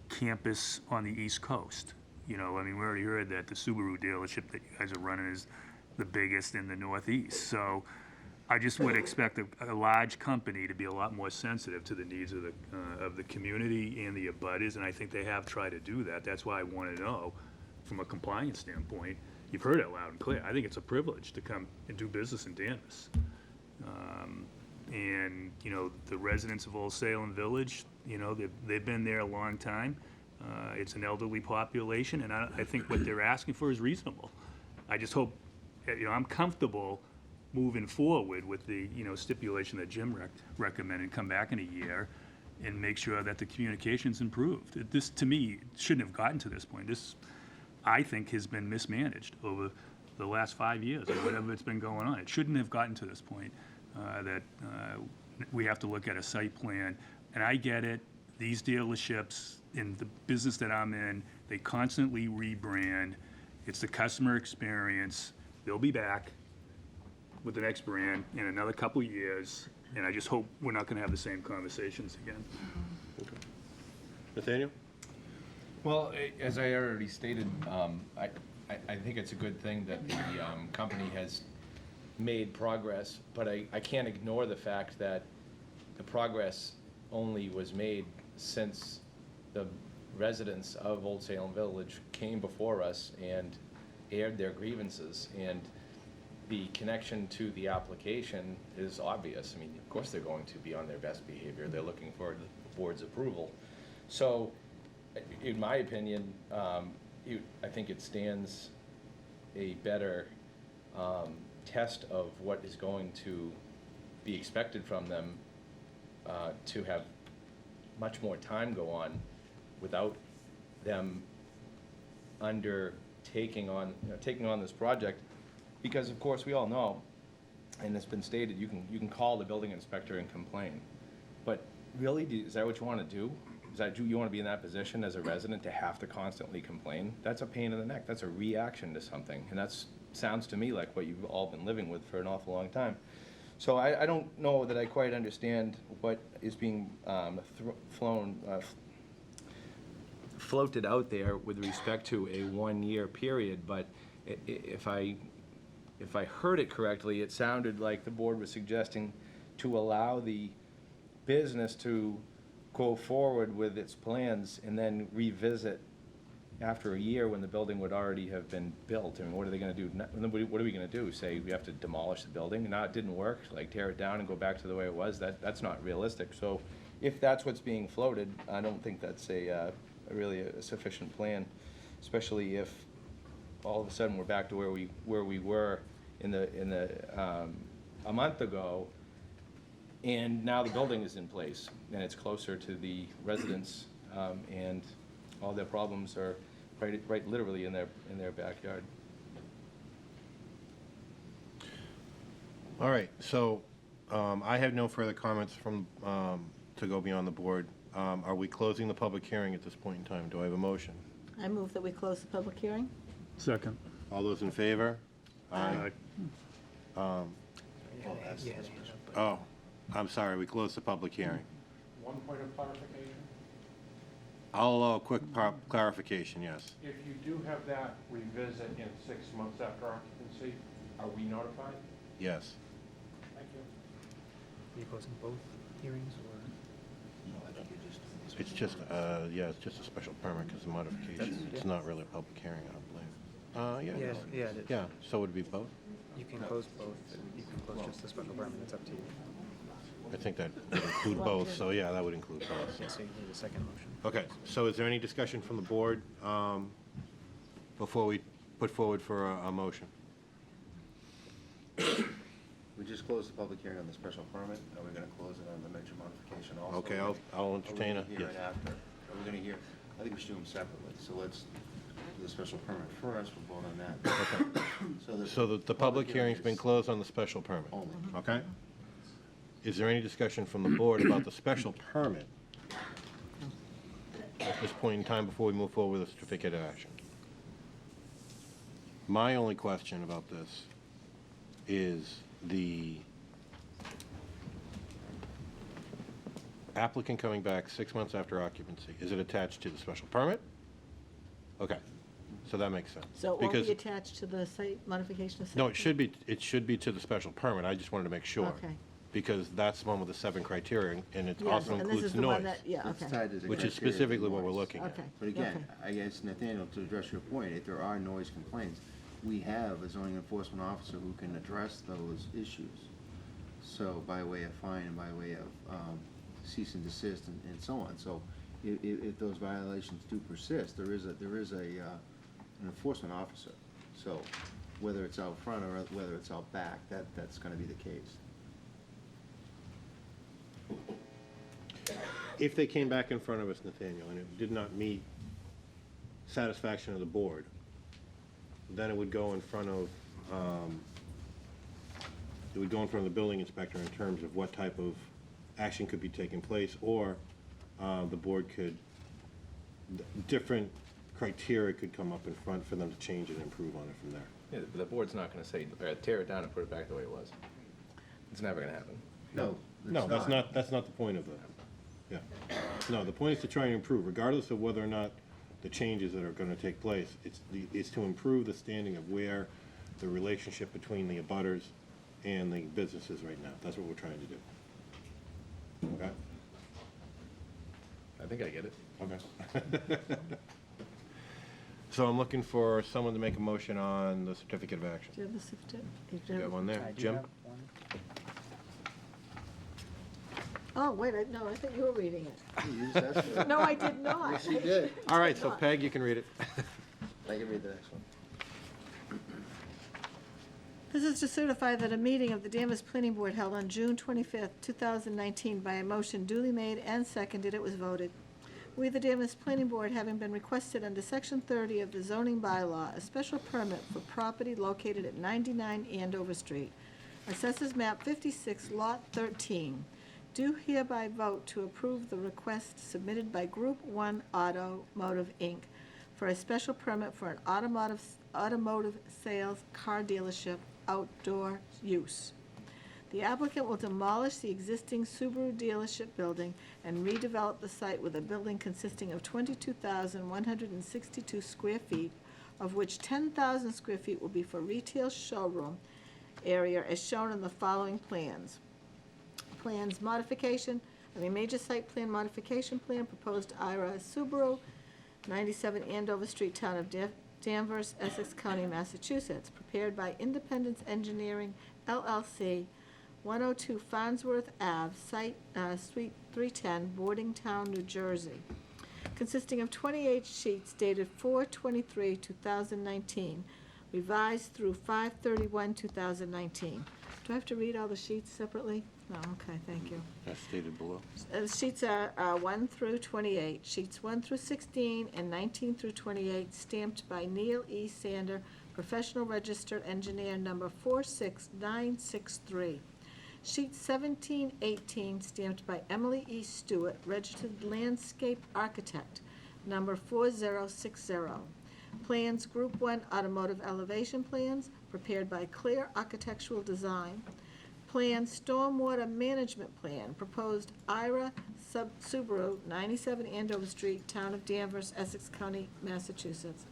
campus on the East Coast. You know, I mean, we already heard that the Subaru dealership that you guys are running is the biggest in the Northeast. So I just would expect a large company to be a lot more sensitive to the needs of the community and the abutters, and I think they have tried to do that. That's why I want to know, from a compliance standpoint, you've heard it loud and clear. I think it's a privilege to come and do business in Danvers. And, you know, the residents of Old Salem Village, you know, they've been there a long time. It's an elderly population, and I think what they're asking for is reasonable. I just hope, you know, I'm comfortable moving forward with the, you know, stipulation that Jim recommended, come back in a year and make sure that the communication's improved. This, to me, shouldn't have gotten to this point. This, I think, has been mismanaged over the last 5 years, or whatever it's been going on. It shouldn't have gotten to this point, that we have to look at a site plan. And I get it, these dealerships, in the business that I'm in, they constantly rebrand. It's the customer experience. They'll be back with the next brand in another couple of years, and I just hope we're not gonna have the same conversations again. Nathaniel? Well, as I already stated, I think it's a good thing that the company has made progress, but I can't ignore the fact that the progress only was made since the residents of Old Salem Village came before us and aired their grievances. And the connection to the application is obvious. I mean, of course they're going to be on their best behavior. They're looking for the board's approval. So, in my opinion, I think it stands a better test of what is going to be expected from them to have much more time go on without them taking on this project. Because of course we all know, and it's been stated, you can call the building inspector and complain. But really, is that what you want to do? Is that you want to be in that position as a resident to have to constantly complain? That's a pain in the neck. That's a reaction to something, and that sounds to me like what you've all been living with for an awful long time. So I don't know that I quite understand what is being floated out there with respect to a one-year period. But if I heard it correctly, it sounded like the board was suggesting to allow the business to go forward with its plans and then revisit after a year when the building would already have been built. I mean, what are they gonna do? What are we gonna do? Say we have to demolish the building? Now it didn't work, like tear it down and go back to the way it was? That's not realistic. So if that's what's being floated, I don't think that's really a sufficient plan, especially if all of a sudden we're back to where we were a month ago, and now the building is in place and it's closer to the residents, and all their problems are right literally in their backyard. All right, so I have no further comments to go beyond the board. Are we closing the public hearing at this point in time? Do I have a motion? I move that we close the public hearing. Second. All those in favor? Aye. Oh, I'm sorry, we closed the public hearing. One point of clarification. I'll allow a quick clarification, yes. If you do have that revisit in 6 months after occupancy, are we notified? Yes. Thank you. Are you closing both hearings, or? It's just, yeah, it's just a special permit because of modification. It's not really a public hearing, I don't believe. Yeah. Yeah, it is. Yeah, so would it be both? You can close both, you can close just the special permit, it's up to you. I think that would include both, so yeah, that would include both. Yeah, so you need a second motion. Okay, so is there any discussion from the board before we put forward for a motion? We just closed the public hearing on the special permit. Are we gonna close it on the major modification also? Okay, I'll entertain Are a, we gonna hear yes. it after? Are we gonna hear, I think we should do them separately, so let's do the special permit first, we'll vote on that. Okay. So the public hearing's been closed on the special permit? Only. Okay? Is there any discussion from the board about the special permit at this point in time before we move forward with a certificate of action? My only question about this is the applicant coming back 6 months after occupancy. Is it attached to the special permit? Okay. So that makes sense. So it won't Because- be attached to the site modification of site? No, it should be to the special permit. I just wanted to make sure. Okay. Because that's one with the 7 criteria, and it Yes, also and this includes is the one noise. that, yeah, It's okay. tied to the Which is criteria of specifically what we're noise. looking at. Okay. But again, okay. I guess, Nathaniel, to address your point, if there are noise complaints, we have a zoning enforcement officer who can address those issues. So by way of fine and by way of cease and desist and so on. So if those violations do persist, there is an enforcement officer. So whether it's out front or whether it's out back, that's gonna be the case. If they came back in front of us, Nathaniel, and it did not meet satisfaction of the board, then it would go in front of, the building inspector in terms of what type of action could be taking place, or the board could, different criteria could come up in front for them to change it and improve on it from there. Yeah, but the board's not gonna say, tear it down and put it back the way it was. It's never gonna happen. No, No, it's that's not the point of the, yeah. No, the point is to try and improve, regardless of whether or not the changes that are gonna take place. It's to improve the standing of where the relationship between the abutters and the businesses right now. That's what we're trying to do. Okay? I think I get it. Okay. So I'm looking for someone to make a motion on the certificate of action. Do you have the certificate? You got one there? Jim? Oh, wait, no, I thought you were reading it. You used that, sir? No, I did not. Yes, you did. All right, so Peg, you can read it. I can read the next one. This is to certify that a meeting of the Danvers Planning Board held on June 25th, 2019, by a motion duly made and seconded, it was voted. We, the Danvers Planning Board, having been requested under Section 30 of the zoning bylaw, a special permit for property located at 99 Andover Street, Assessors Map 56, Lot 13, do hereby vote to approve the request submitted by Group 1 Automotive, Inc. for a special permit for an automotive sales car dealership outdoor use. The applicant will demolish the existing Subaru dealership building and redevelop the site with a building consisting of 22,162 square feet, of which 10,000 square feet will be for retail showroom area as shown in the following plans. Plans modification of a major site plan modification plan proposed IRA Subaru, 97 Andover Street, Town of Danvers, Essex County, Massachusetts, prepared by Independence Engineering, LLC, 102 Farnsworth Ave, Site, Suite 310, Boardingtown, New Jersey, consisting of 28 sheets dated 4/23/2019, revised through 5/31/2019. Do I have to read all the sheets separately? No, okay, thank you. As stated below. The sheets are 1 through 28. Sheets 1 through 16 and 19 through 28 stamped by Neil E. Sander, Professional Registered Engineer number 46963. Sheet 17, 18 stamped by Emily E. Stewart, Registered Landscape Architect number 4060. Plans, Group 1 Automotive Elevation Plans, prepared by Clear Architectural Design. Plan, Stormwater Management Plan, proposed IRA Subaru, 97 Andover Street, Town of Danvers, Essex County, Massachusetts,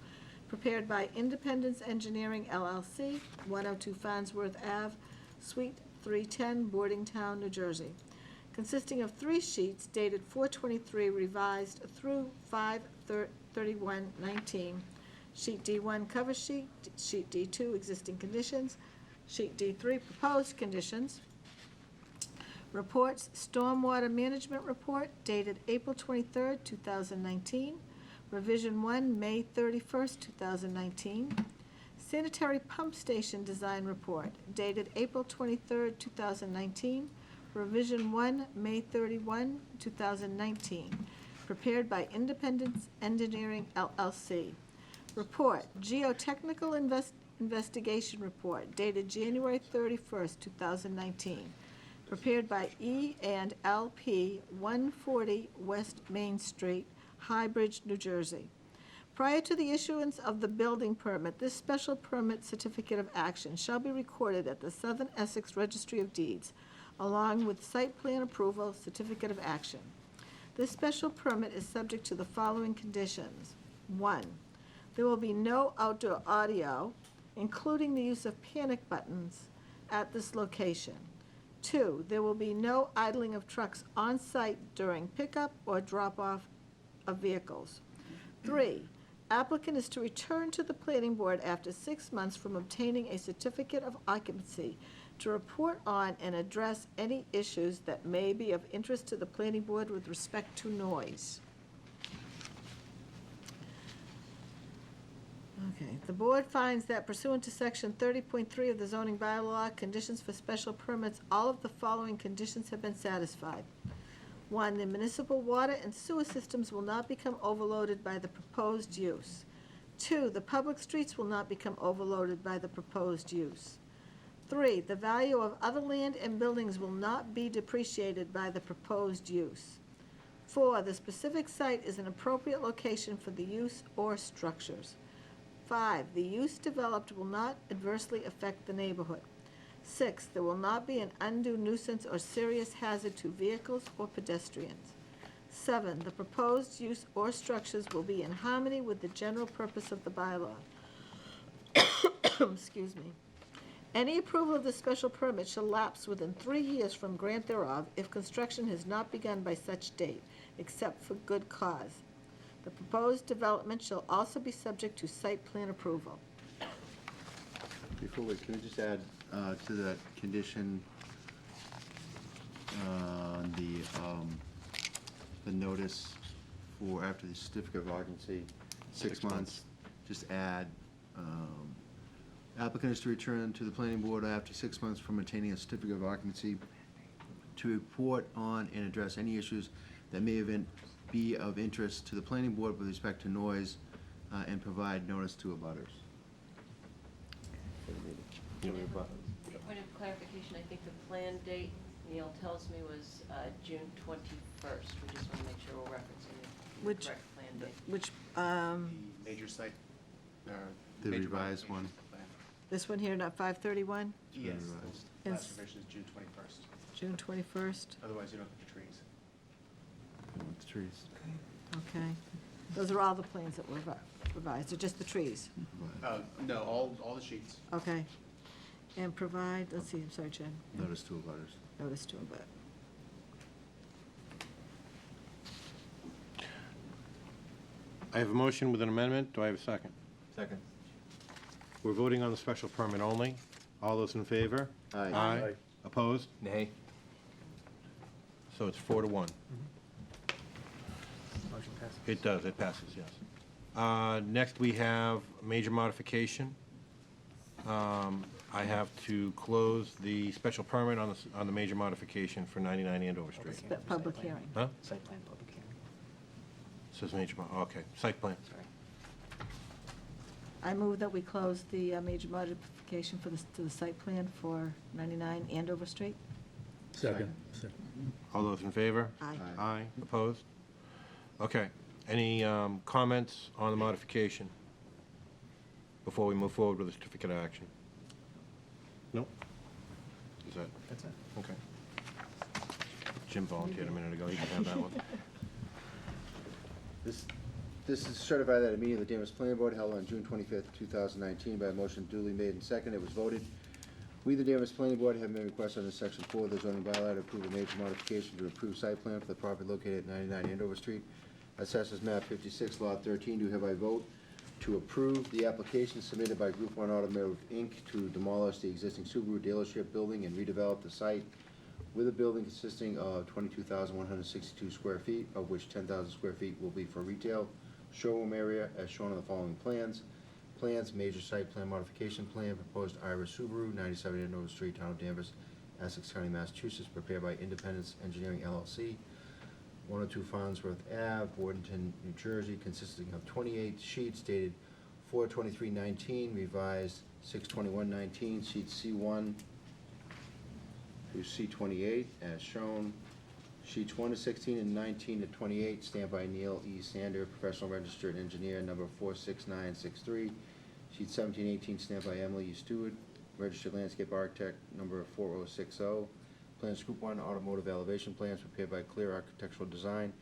prepared by Independence Engineering, LLC, 102 Farnsworth Ave, Suite 310, Boardingtown, New Jersey, consisting of 3 sheets dated 4/23 revised through 5/31/19. Sheet D1 cover sheet, sheet D2 existing conditions, sheet D3 proposed conditions. Reports, Stormwater Management Report dated April 23rd, 2019. Revision 1, May 31st, 2019. Sanitary Pump Station Design Report dated April 23rd, 2019. Revision 1, May 31, 2019. Prepared by Independence Engineering, LLC. Report, Geotechnical Investigation Report dated January 31st, 2019. Prepared by E&LP 140 West Main Street, High Bridge, New Jersey. Prior to the issuance of the building permit, this special permit certificate of action shall be recorded at the Southern Essex Registry of Deeds, along with site plan approval certificate of action. This special permit is subject to the following conditions. 1, There will be no outdoor audio, including the use of panic buttons, at this location. 2, there will be no idling of trucks on site during pickup or drop-off of vehicles. 3, applicant is to return to the planning board after 6 months from obtaining a certificate of occupancy to report on and address any issues that may be of interest to the planning board with respect to noise. Okay, the board finds that pursuant to section 30.3 of the zoning bylaw, conditions for special permits, all of the following conditions have been satisfied. 1, the municipal water and sewer systems will not become overloaded by the proposed use. 2, the public streets will not become overloaded by the proposed use. 3, the value of other land and buildings will not be depreciated by the proposed use. 4, the specific site is an appropriate location for the use or structures. 5, the use developed will not adversely affect the neighborhood. 6, there will not be an undue nuisance or serious hazard to vehicles or pedestrians. 7, the proposed use or structures will be in harmony with the general purpose of the bylaw. Excuse me. Any approval of the special permit shall lapse within 3 years from grant thereof if construction has not begun by such date, except for good cause. The proposed development shall also be subject to site plan approval. Before we, can we just add to that condition, the notice for after the certificate of occupancy, 6 months, just add, applicant is to return to the planning board after 6 months from obtaining a certificate of occupancy to report on and address any issues that may be of interest to the planning board with respect to noise, and provide notice to abutters. Point of clarification, I think the plan date, Neil tells me, was June 21st. We just want to make sure we're referencing the Which- correct plan date. Which, The major site, The major revised one. modification plan. this one here, not 531, Yes, revised. the last Is- revision is June 21st. June 21st, Otherwise, you don't get the trees. It's trees. okay. Those are all the plans that were revised, or just the trees? No, all the sheets. Okay. And provide, let's see, I'm sorry, Jen. Notice to abutters. Notice to abut. I have a motion with an amendment. Do I have a second? Second. We're voting on the special permit only. All those in favor? Aye. Aye. Opposed? Nay. So it's 4 to 1. Motion passes. It does, it passes, yes. Next, we have major modification. I have to close the special permit on the major modification for 99 Andover Street. But public hearing. Huh? Site plan, public hearing. Says major, okay, site plan. Sorry. I move that we close the major modification to the site plan for 99 Andover Street. Second. All those in favor? Aye. Aye, opposed? Okay, any comments on the modification before we move forward with the certificate of action? Nope? Is that, That's it. okay. Jim volunteered a minute ago, he can have that one. This is certified that a meeting of the Danvers Planning Board held on June 25th, 2019, by a motion duly made and seconded, it was voted. We, the Danvers Planning Board, have made requests under Section 4 of the zoning bylaw to approve a major modification to approve site plan for the property located at 99 Andover Street. Assessors map 56, lot 13, do hereby vote to approve the application submitted by Group 1 Automotive, Inc. to demolish the existing Subaru dealership building and redevelop the site with a building consisting of 22,162 square feet, of which 10,000 square feet will be for retail showroom area, as shown on the following plans. Plans, major site plan modification plan, proposed Ira Subaru, 97 Andover Street, Town of Danvers, Essex County, Massachusetts, prepared by Independence Engineering LLC, 102 Farnsworth Ave, Bordenton, New Jersey, consisting of 28 sheets dated 4/23/19, revised 6/21/19, sheets C1 through C28, as shown. Sheets 1 to 16 and 19 to 28, stamped by Neil E. Sander, professional registered engineer, number 46963. Sheet 17, 18, stamped by Emily E. Stewart, registered landscape architect, number 4060. Plans, Group 1 automotive elevation plans prepared by Clear Architectural Design.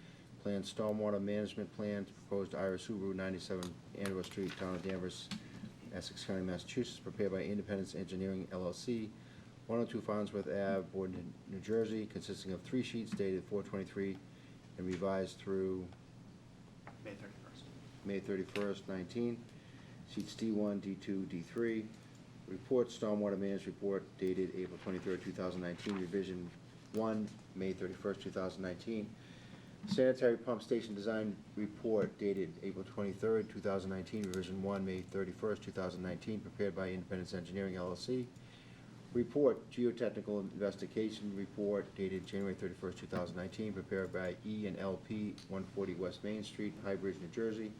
Plan Stormwater Management Plan, proposed Ira Subaru, 97 Andover Street, Town of Danvers, Essex County, Massachusetts, prepared by Independence Engineering LLC, 102 Farnsworth Ave, Boynton, New Jersey, consisting of 3 sheets dated 4/23 and revised through May 31st. May 31st, 19. Sheets D1, D2, D3. Report, Stormwater Management Report dated April 23rd, 2019, revision 1, May 31st, 2019. Sanitary Pump Station Design Report dated April 23rd, 2019, revision 1, May 31st, 2019, prepared by Independence Engineering LLC. Report, Geotechnical Investigation Report dated January 31st, 2019, prepared by E&LP, 140 West Main Street, High Bridge, New Jersey.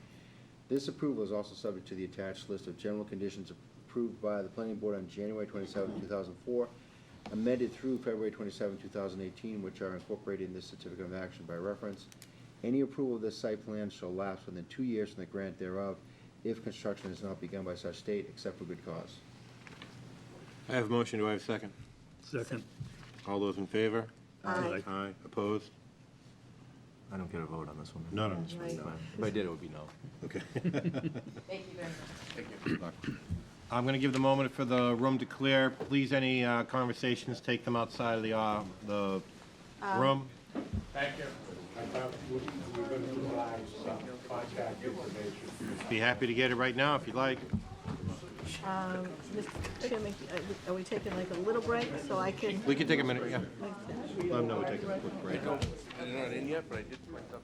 This approval is also subject to the attached list of general conditions approved by the Planning Board on January 27, 2004, amended through February 27, 2018, which are incorporated in this certificate of action by reference. Any approval of this site plan shall lapse within 2 years from the grant thereof, if construction is not begun by such date, except for good cause. I have a motion, do I have a second? Second. All those in favor? Aye. Aye, opposed? I don't get a vote on this one. None on this one, Right. no. If I did, it would be no. Okay. Thank you very much. Thank you. I'm going to give the moment for the room to clear. Please, any conversations, take them outside of the room. Thank you. I thought we were going to provide some contact information. Be happy to get it right now if you'd like. Mr. Chairman, are we taking like a little break so I can? We can take a minute, yeah. Let them know we're taking a quick break. I'm not in yet, but I did print up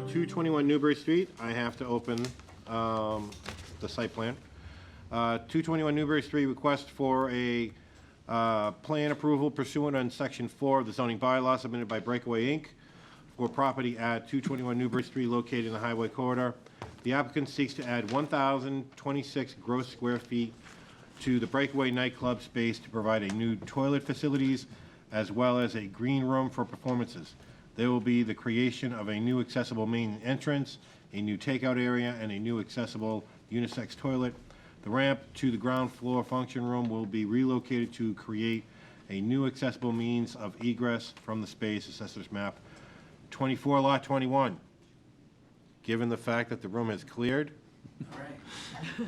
221 Newbury Street, I have to open the site plan. 221 Newbury Street, request for a plan approval pursuant on Section 4 of the zoning bylaw submitted by Breakaway Inc. for property at 221 Newbury Street located in the highway corridor. The applicant seeks to add 1,026 gross square feet to the Breakaway nightclub space to provide a new toilet facilities as well as a green room for performances. There will be the creation of a new accessible main entrance, a new takeout area, and a new accessible unisex toilet. The ramp to the ground floor function room will be relocated to create a new accessible means of egress from the space, Assessor's Map 24, Lot 21. Given the fact that the room is cleared,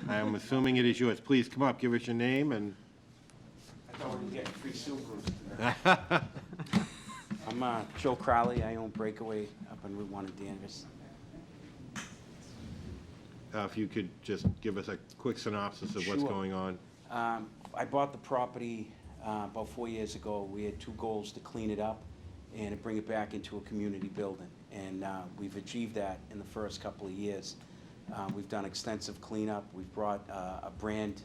I am assuming it is yours. Please come up, give us your name and... I thought we were getting free Subarus. I'm Joe Crowley. I own Breakaway up on Route 1 in Danvers. If you could just give us a quick synopsis of what's Sure. going on. I bought the property about 4 years ago. We had two goals: to clean it up and to bring it back into a community building. And we've achieved that in the first couple of years. We've done extensive cleanup. We've brought a brand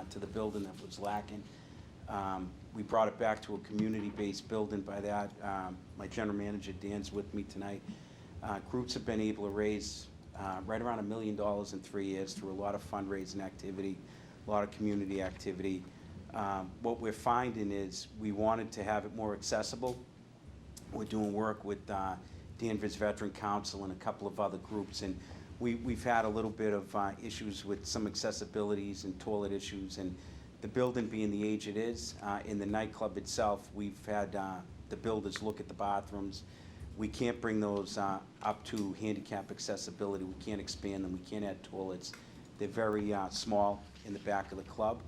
to the building that was lacking. We brought it back to a community-based building. By that, my general manager, Dan's with me tonight. Groups have been able to raise right around $1 million in 3 years through a lot of fundraising activity, a lot of community activity. What we're finding is we wanted to have it more accessible. We're doing work with Danvers Veteran Council and a couple of other groups, and we've had a little bit of issues with some accessibilities and toilet issues, and the building being the age it is, in the nightclub itself, we've had the builders look at the bathrooms. We can't bring those up to handicap accessibility. We can't expand them. We can't add toilets. They're very small in the back of the club.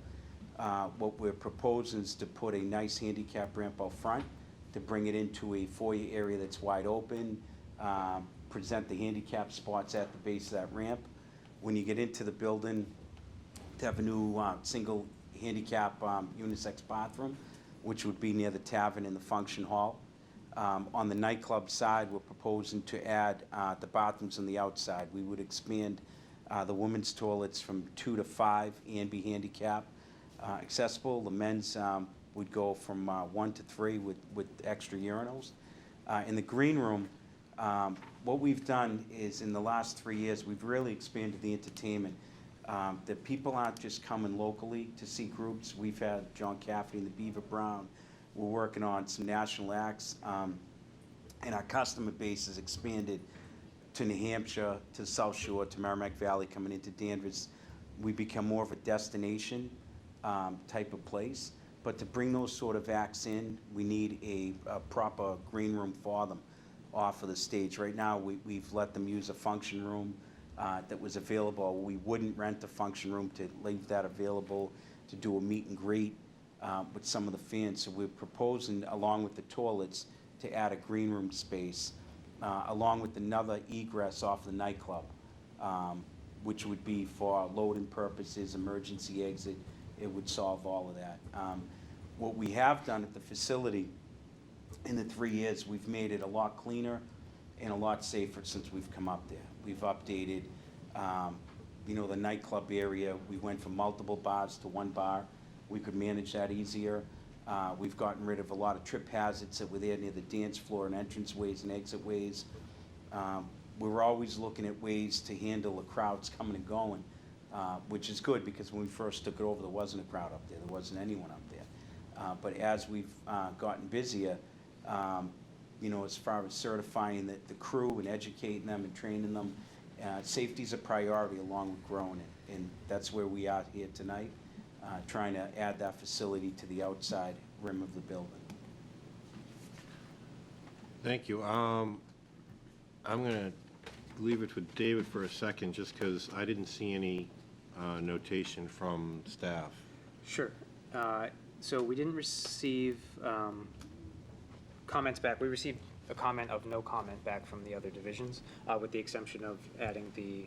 What we're proposing is to put a nice handicap ramp out front, to bring it into a foyer area that's wide open, present the handicap spots at the base of that ramp. When you get into the building, to have a new single handicap unisex bathroom, which would be near the tavern in the function hall. On the nightclub side, we're proposing to add the bathrooms on the outside. We would expand the women's toilets from 2 to 5 and be handicap accessible. The men's would go from 1 to 3 with extra urinals. In the green room, what we've done is in the last 3 years, we've really expanded the entertainment. That people aren't just coming locally to see groups. We've had John Cafferty and the Beaver Brown. We're working on some national acts, and our customer base has expanded to New Hampshire, to the South Shore, to Merrimack Valley, coming into Danvers. We become more of a destination type of place. But to bring those sort of acts in, we need a proper green room for them off of the stage. Right now, we've let them use a function room that was available. We wouldn't rent a function room to leave that available to do a meet and greet with some of the fans. So we're proposing, along with the toilets, to add a green room space, along with another egress off the nightclub, which would be for loading purposes, emergency exit. It would solve all of that. What we have done at the facility in the 3 years, we've made it a lot cleaner and a lot safer since we've come up there. We've updated, the nightclub area. We went from multiple bars to one bar. We could manage that easier. We've gotten rid of a lot of trip hazards that were there near the dance floor and entranceways and exitways. We're always looking at ways to handle the crowds coming and going, which is good because when we first took it over, there wasn't a crowd up there. There wasn't anyone up there. But as we've gotten busier, as far as certifying the crew and educating them and training them, safety's a priority along with growing it. And that's where we are here tonight, trying to add that facility to the outside rim of the building. Thank you. I'm going to leave it with David for a second, just because I didn't see any notation from staff. Sure. So we didn't receive comments back. We received a comment of no comment back from the other divisions, with the exception of adding the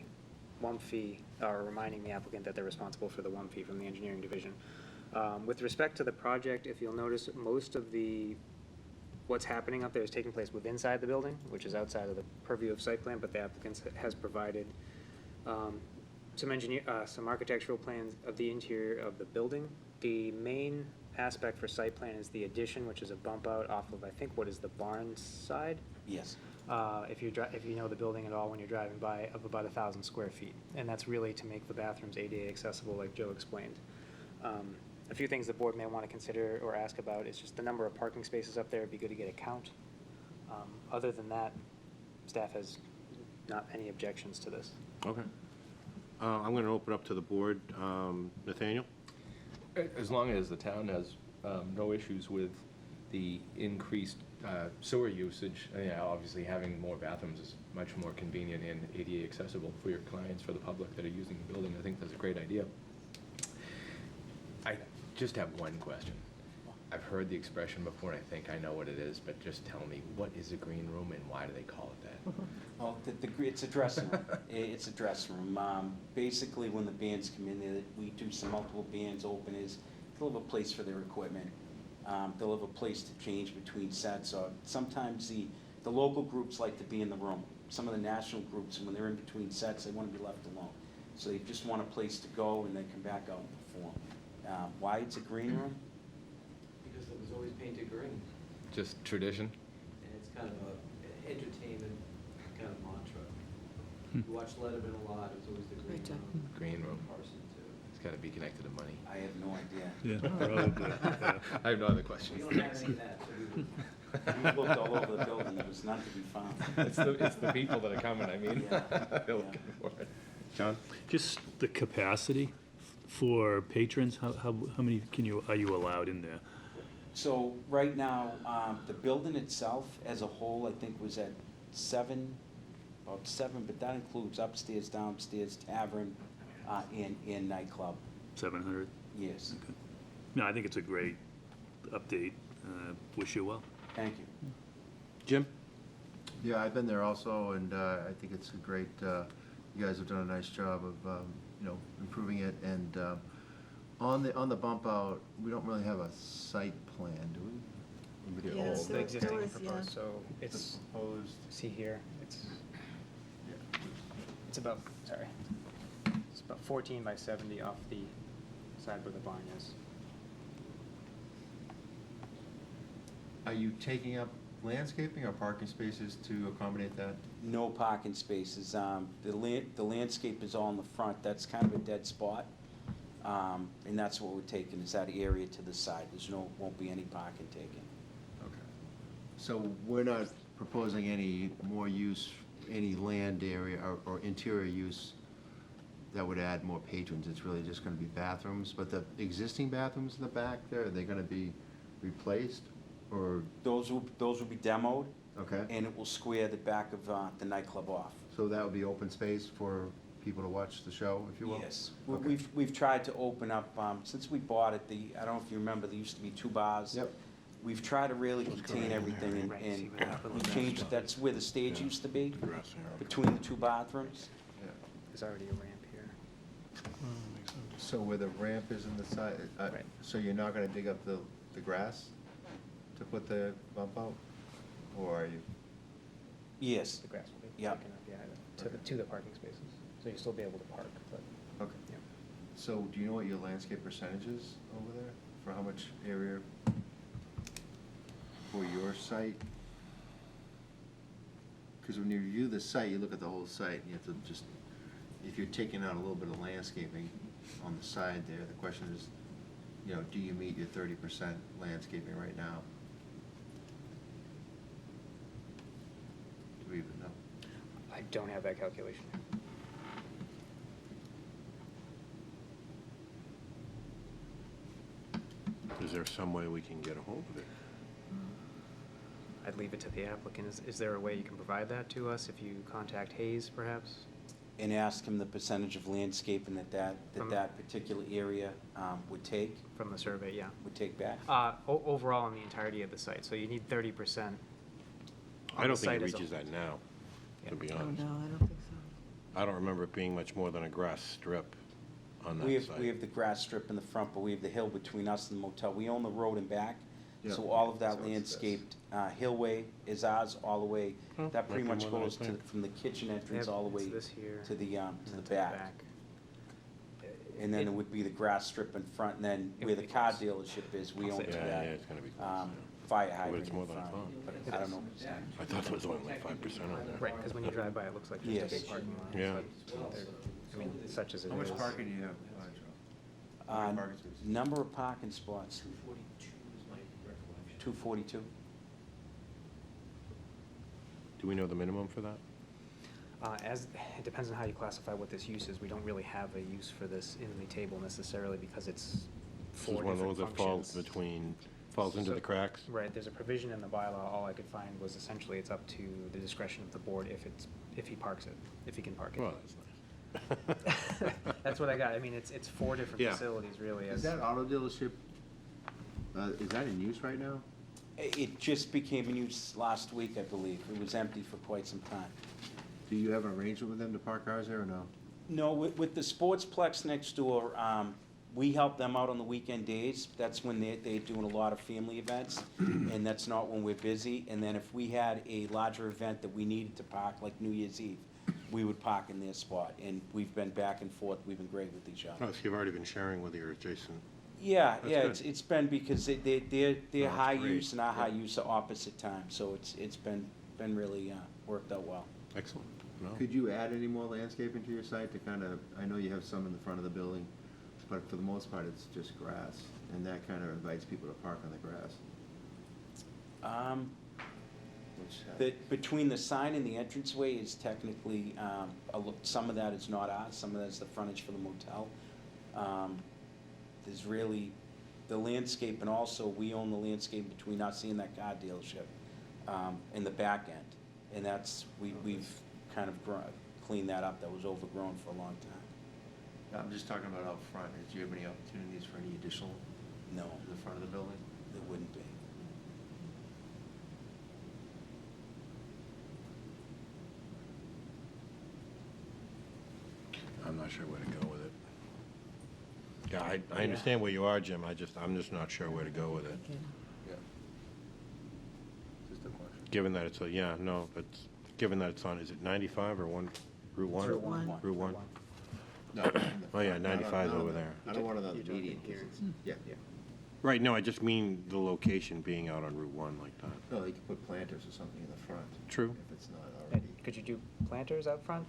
WUM fee, or reminding the applicant that they're responsible for the WUM fee from the engineering division. With respect to the project, if you'll notice, most of the what's happening up there is taking place within inside the building, which is outside of the purview of site plan, but the applicant has provided some architectural plans of the interior of the building. The main aspect for site plan is the addition, which is a bump out off of, I think, what is the barn side? Yes. If you know the building at all, when you're driving by, of about 1,000 square feet. And that's really to make the bathrooms ADA accessible, like Joe explained. A few things the board may want to consider or ask about is just the number of parking spaces up there. It'd be good to get a count. Other than that, staff has not any objections to this. Okay. I'm going to open up to the board. Nathaniel? As long as the town has no issues with the increased sewer usage, obviously having more bathrooms is much more convenient and ADA accessible for your clients, for the public that are using the building. I think that's a great idea. I just have one question. I've heard the expression before, and I think I know what it is, but just tell me, what is a green room and why do they call it that? Well, it's a dressing room. It's a dressing room. Basically, when the bands come in, we do some multiple bands, openers. They'll have a place for their equipment. They'll have a place to change between sets. Or sometimes the local groups like to be in the room. Some of the national groups, when they're in between sets, they want to be left alone. So they just want a place to go and then come back out and perform. Why it's a green room? Because it was always painted green, Just tradition? and it's kind of a entertainment kind of mantra. You watch Letterman a lot, it's always the green room. Green room. Carson too. It's got to be connected to money. I have no idea. Yeah, probably, yeah. I have no other questions. We don't have any of that, so we would. We looked all over the building. There was none to be found. It's the people that are coming, I mean. Yeah. They're looking for it. John? Just the capacity for patrons, how many are you allowed in there? So right now, the building itself as a whole, I think was at about seven, but that includes upstairs, downstairs, tavern, and nightclub. 700? Yes. Okay. No, I think it's a great update. Wish you well. Thank you. Jim? Yeah, I've been there also, and I think it's a great, you guys have done a nice job of, improving it. And on the bump out, we don't really have a site plan, do we? With the Yes, old- The there existing was, proposed, yeah. so it's, Proposed. see here, it's about, sorry, it's about 14 by 70 off the side where the barn is. Are you taking up landscaping or parking spaces to accommodate that? No parking spaces. The landscape is all in the front. That's kind of a dead spot. And that's what we're taking, is that area to the side. Won't be any parking taken. Okay. So we're not proposing any more use, any land area or interior use that would add more patrons? It's really just gonna be bathrooms, but the existing bathrooms in the back there, are they gonna be replaced, or? Those will be demoed. Okay. And it will square the back of the nightclub off. So that would be open space for people to watch the show, if you will? Yes. Okay. We've tried to open up, since we bought it, I don't know if you remember, there used to be 2 bars. Yep. We've tried to really contain everything, Right, and see what happened we with changed, that's where the stage used to be, Grass area. between the 2 bathrooms. There's already a ramp here. So where the ramp is in the side, Right. so you're not gonna dig up the grass to put the bump out? Or are you? Yes. The grass will be Yeah. taken up, to the parking spaces, so you'll still be able to park, but, Okay. yeah. So do you know what your landscape percentage is over there? For how much area for your site? Because when you view the site, you look at the whole site, and you have to just, if you're taking out a little bit of landscaping on the side there, the question is, do you meet your 30% landscaping right now? Do we even know? I don't have that calculation. Is there some way we can get a hold of it? I'd leave it to the applicant. Is there a way you can provide that to us if you contact Hayes, perhaps? And ask him the percentage of landscaping that particular area would take. From the survey, yeah. Would take back. Overall, on the entirety of the site, so you need 30%. I don't think it reaches that now, to be Oh, honest. no, I don't think so. I don't remember it being much more than a grass strip on We that have site. the grass strip in the front, but we have the hill between us and the motel. We own the road and back, Yep. So all of that So it's this. landscaped, Hillway is ours all the way, Oh, that pretty might be much more than I goes to, think. from the kitchen entrance Yep, all the it's way this here, to the and to then the back. And then It- there would be the grass strip in front, and then It where would the be car close. dealership is, we I'll own say to it. Yeah, that. it's gonna be close, Fire But hydrant it's in more than I front. thought. I don't know. I thought it was only like 5% on there. Right, because when you drive by, it looks like just a Yes. big parking lot. Yeah. but they're- I mean, such as it is. How much parking do you have, Joe? How many parking spaces? Number of parking spots, 242 is my recollection. 242. Do we know the minimum for that? It depends on how you classify what this use is. We don't really have a use for this in the table necessarily because it's This is four one of different those that falls functions. between, falls into So- the cracks? Right, there's a provision in the bylaw, all I could find was essentially it's up to the discretion of the board if he parks it, if he can park it. Well, that's nice. That's what I got, I mean, it's four different Yeah. facilities really. Is that auto dealership, is that in use right now? It just became in use last week, I believe. It was empty for quite some time. Do you have an arrangement with them to park cars there or no? No, with the Sportsplex next door, we help them out on the weekend days. That's when they're doing a lot of family events, and that's not when we're busy. And then if we had a larger event that we needed to park, like New Year's Eve, we would park in their spot. And we've been back and forth, we've been great with each other. Oh, so you've already been sharing with your adjacent, Yeah, That's yeah, good. it's been because their that's high great. use and our high Yeah. use are opposite times, so it's been really worked out well. excellent. No? Could you add any more landscaping to your site to kind of, I know you have some in the front of the building, but for the most part, it's just grass, and that kind of invites people to park on the grass. Between the sign and the entranceway is technically, some of that is not ours, some of that is the frontage for the motel. There's really, the landscape, and also we own the landscape between us and that car dealership, in the back end. And that's, we've kind of cleaned that up, that was overgrown for a long time. I'm just talking about out front, do you have any opportunities for any additional No, in the front of the building? there wouldn't be. I'm not sure where to go with it. Yeah, I understand where you are, Jim, I'm just not sure where to go with it. Yeah. Just a question. Given that it's given that it's on, is it 95 or Route 1? Route one. Route 1. No. Oh, yeah, 95 's over there. I don't want it on You're the talking median, 'cause here. it's, yeah. Right, no, I just mean the location being out on Route 1 like that. No, you could put planters or something in the front. True. If it's not And already. could you do planters out front,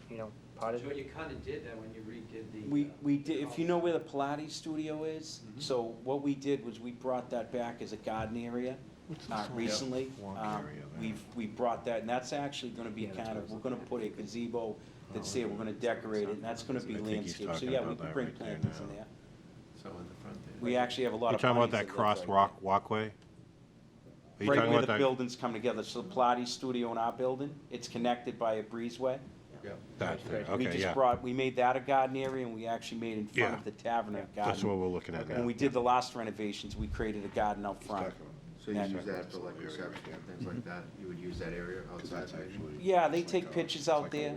potted? Joe, you kind of did that when you redid the. We did, if you know where the Pilates studio is, so what we did was we brought that back as a garden area recently. Walk area there. We brought that, and that's actually gonna be Yeah, that's kind what of, I we're was gonna put a gazebo that's there, we're gonna decorate it, and that's gonna be I think he's landscape. So talking yeah, we about can that bring right there planters in now. there. So in the front there. We actually have a lot You're of. talking about bunnies that live right cross there. walkway? Are you Right talking where about the that? buildings come together, so the Pilates studio and our building, it's connected by a breezeway. Yeah. That there, We okay, just yeah. we made that a garden area, and we actually made in front Yeah. of the tavern a garden. That's what we're looking at now. When we did the last renovations, we created a garden out front. So you Yeah. use that for like reception and things like that? You would use that area outside maybe? Yeah, they take pictures out there,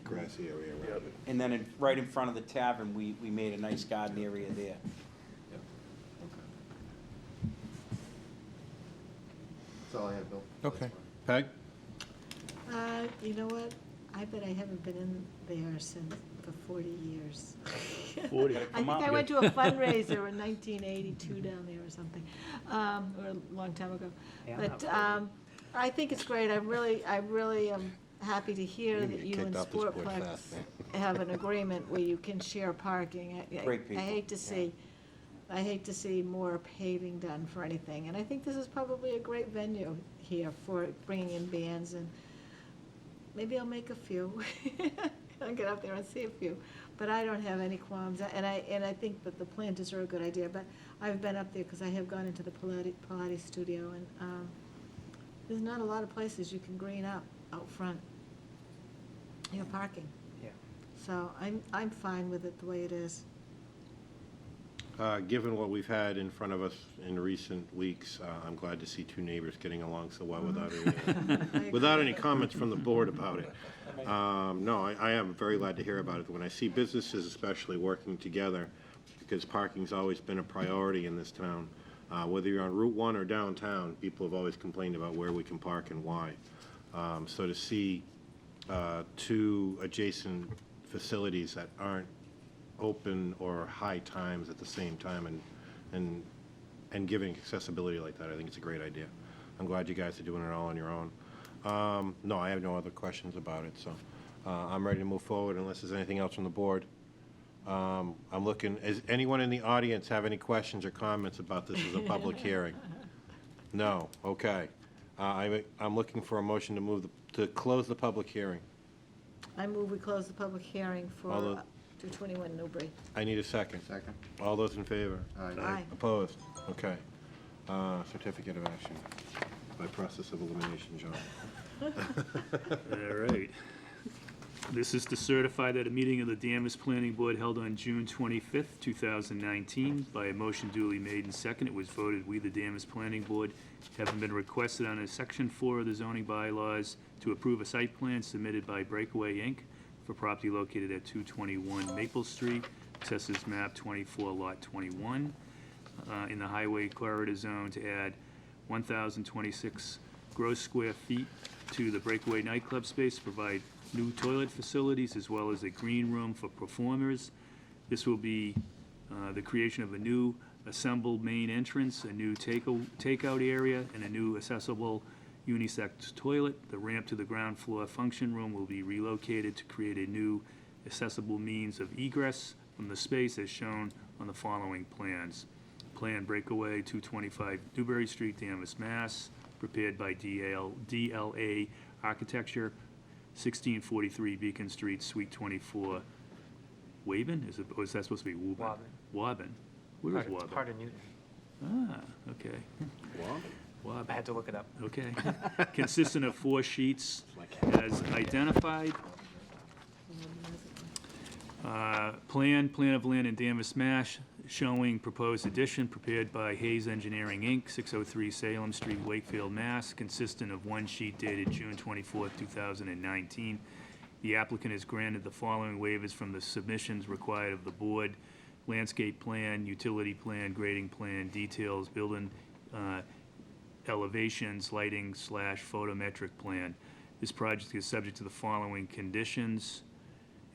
Grassy area around it. and then right in front of the tavern, we made a nice garden area there. Yep. Okay. That's all I have, Bill. Okay. Peg? You know what? I bet I haven't been in there since, for 40 years. 40. I think I went to a fundraiser in 1982 down there or something, or a long time ago. Yeah, I'm But not I think it's great. I really am happy to hear that you and kicked off the sport Sportplex fast, man. have an agreement where you can share parking. Great people, I hate to see more paving done for anything, and I think this is probably a great venue here for bringing in bands, and maybe I'll make a few. I'll get up there and see a few, but I don't have any qualms, and I think that the planters are a good idea, but I've been up there because I have gone into the Pilates studio, and there's not a lot of places you can green up out front. You know, parking. Yeah. So I'm fine with it the way it is. Given what we've had in front of us in recent weeks, I'm glad to see two neighbors getting along so well without any comments from the board about it. No, I am very glad to hear about it. When I see businesses especially working together, because parking's always been a priority in this town, Whether you're on Route 1 or downtown, people have always complained about where we can park and why. So to see two adjacent facilities that aren't open or high times at the same time and giving accessibility like that, I think it's a great idea. I'm glad you guys are doing it all on your own. No, I have no other questions about it, so I'm ready to move forward unless there's anything else from the board. I'm looking, does anyone in the audience have any questions or comments about this as a public hearing? No, okay. I'm looking for a motion to to close the public hearing. I move we close the public hearing for All those- 221 Newbury. I need a second. Second. All those in favor? Aye. Opposed? Okay. Certificate of action by process of elimination, John. All right. This is to certify that a meeting of the Danvers Planning Board held on June 25th, 2019, by a motion duly made and second, it was voted, we, the Danvers Planning Board, having been requested under Section 4 of the zoning bylaws to approve a site plan submitted by Breakaway, Inc. for property located at 221 Maple Street, Assessors Map 24, Lot 21, in the Highway Corridor Zone to add 1,026 gross square feet to the Breakaway nightclub space, to provide new toilet facilities as well as a green room for performers. This will be the creation of a new assembled main entrance, a new takeout area, and a new accessible unisex toilet. The ramp to the ground floor function room will be relocated to create a new accessible means of egress from the space as shown on the following plans. Plan Breakaway, 225 Newbury Street, Danvers, Mass., prepared by DLA Architecture, 1643 Beacon Street, Suite 24, Waben? Or is that supposed to be Woburn? Waben. Where is Waben? Part of Newton. Ah, okay. Waben. I had to look it up. Okay. Consistent of 4 sheets as identified. Plan of land in Danvers, Mass., showing proposed addition prepared by Hayes Engineering, Inc., 603 Salem Street, Wakefield, Mass., consistent of 1 sheet dated June 24, 2019. The applicant has granted the following waivers from the submissions required of the board: landscape plan, utility plan, grading plan, details, building elevations, lighting / photometric plan. This project is subject to the following conditions.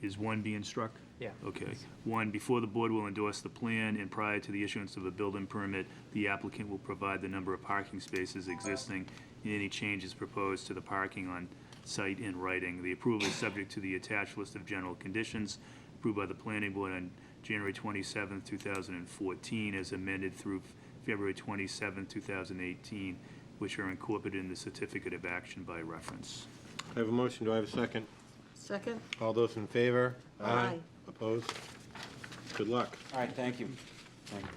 Is 1 being struck? Yeah. Okay. 1, before the board will endorse the plan and prior to the issuance of a building permit, the applicant will provide the number of parking spaces existing and any changes proposed to the parking on site in writing. The approval is subject to the attached list of general conditions approved by the planning board on January 27, 2014, as amended through February 27, 2018, which are incorporated in the certificate of action by reference. I have a motion. Do I have a second? Second? All those in favor? Aye. Opposed? Good luck. All right, thank you. Thank you.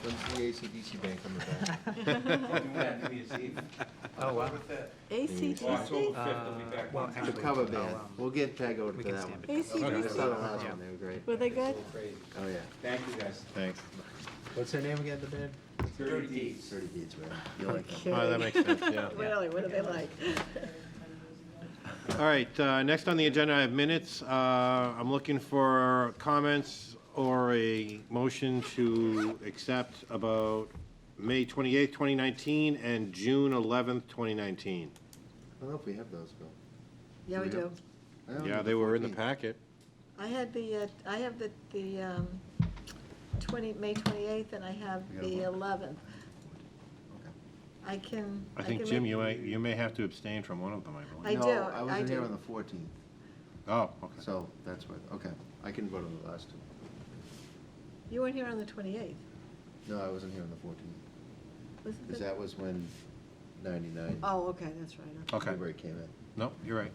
When's the ACDC band coming back? Doing that New Year's Eve. Oh, wow. ACTC? October 5th, they'll be back. Well, The actually, cover I'll, band. We'll get Peg over we to can that stand one. it. I saw the last one, they were great. Were they good? Oh, yeah. Thank you, guys. Thanks. What's her name again, the band? 30 Deeds. 30 Deeds, right? You like them. Okay. Oh, that makes sense, yeah. Really, what do they like? All right, next on the agenda, I have minutes. I'm looking for comments or a motion to accept about May 28th, 2019, and June 11th, 2019. I don't know if we have those, Bill. Yeah, we do. I don't Yeah, know they were in the 14th. packet. I had I have the 20, May 28th, and I have We got the one. 11th. I can. I think, can Jim, make- you may have to abstain from one of them, I believe. I No, do, I I wasn't here do. on the 14th, Oh, okay. so that's what, okay. I can vote on the last two. You weren't here on the 28th. No, I wasn't here on the 14th, Wasn't because it? that was when 99 Oh, okay, that's right. Okay. Newbury came in. No, you're right.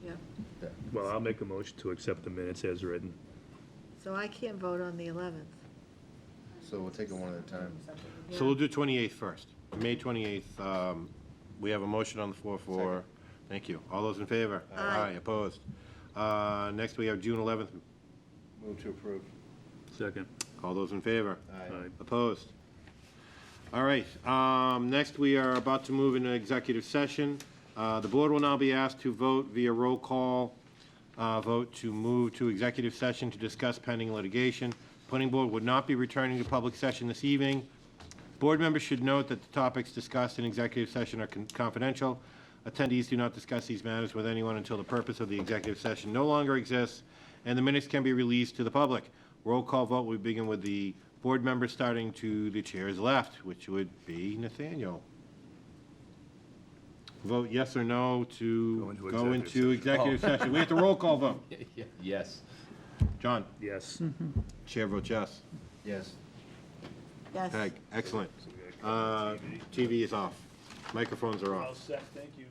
Yeah. Yeah. Well, I'll make a motion to accept the minutes as written. So I can't vote on the 11th. So we'll take them one at a time. So we'll do 28th first. May 28th, we have a motion on the floor for, Second. thank you. All those in favor? Aye. Opposed? Next, we have June 11th. Move to approve. Second. All those in favor? Aye. Opposed? All right, next we are about to move into executive session. The board will now be asked to vote via roll call vote to move to executive session to discuss pending litigation. Planning board would not be returning to public session this evening. Board members should note that the topics discussed in executive session are confidential. Attendees do not discuss these matters with anyone until the purpose of the executive session no longer exists, and the minutes can be released to the public. Roll call vote, we begin with the board members starting to the chair's left, which would be Nathaniel. Vote yes or no to go into executive session. We have to roll call vote. Yes. John? Yes. Chair votes yes. Yes. Yes. Peg, excellent. TV is off. Microphones are off. All set, thank you.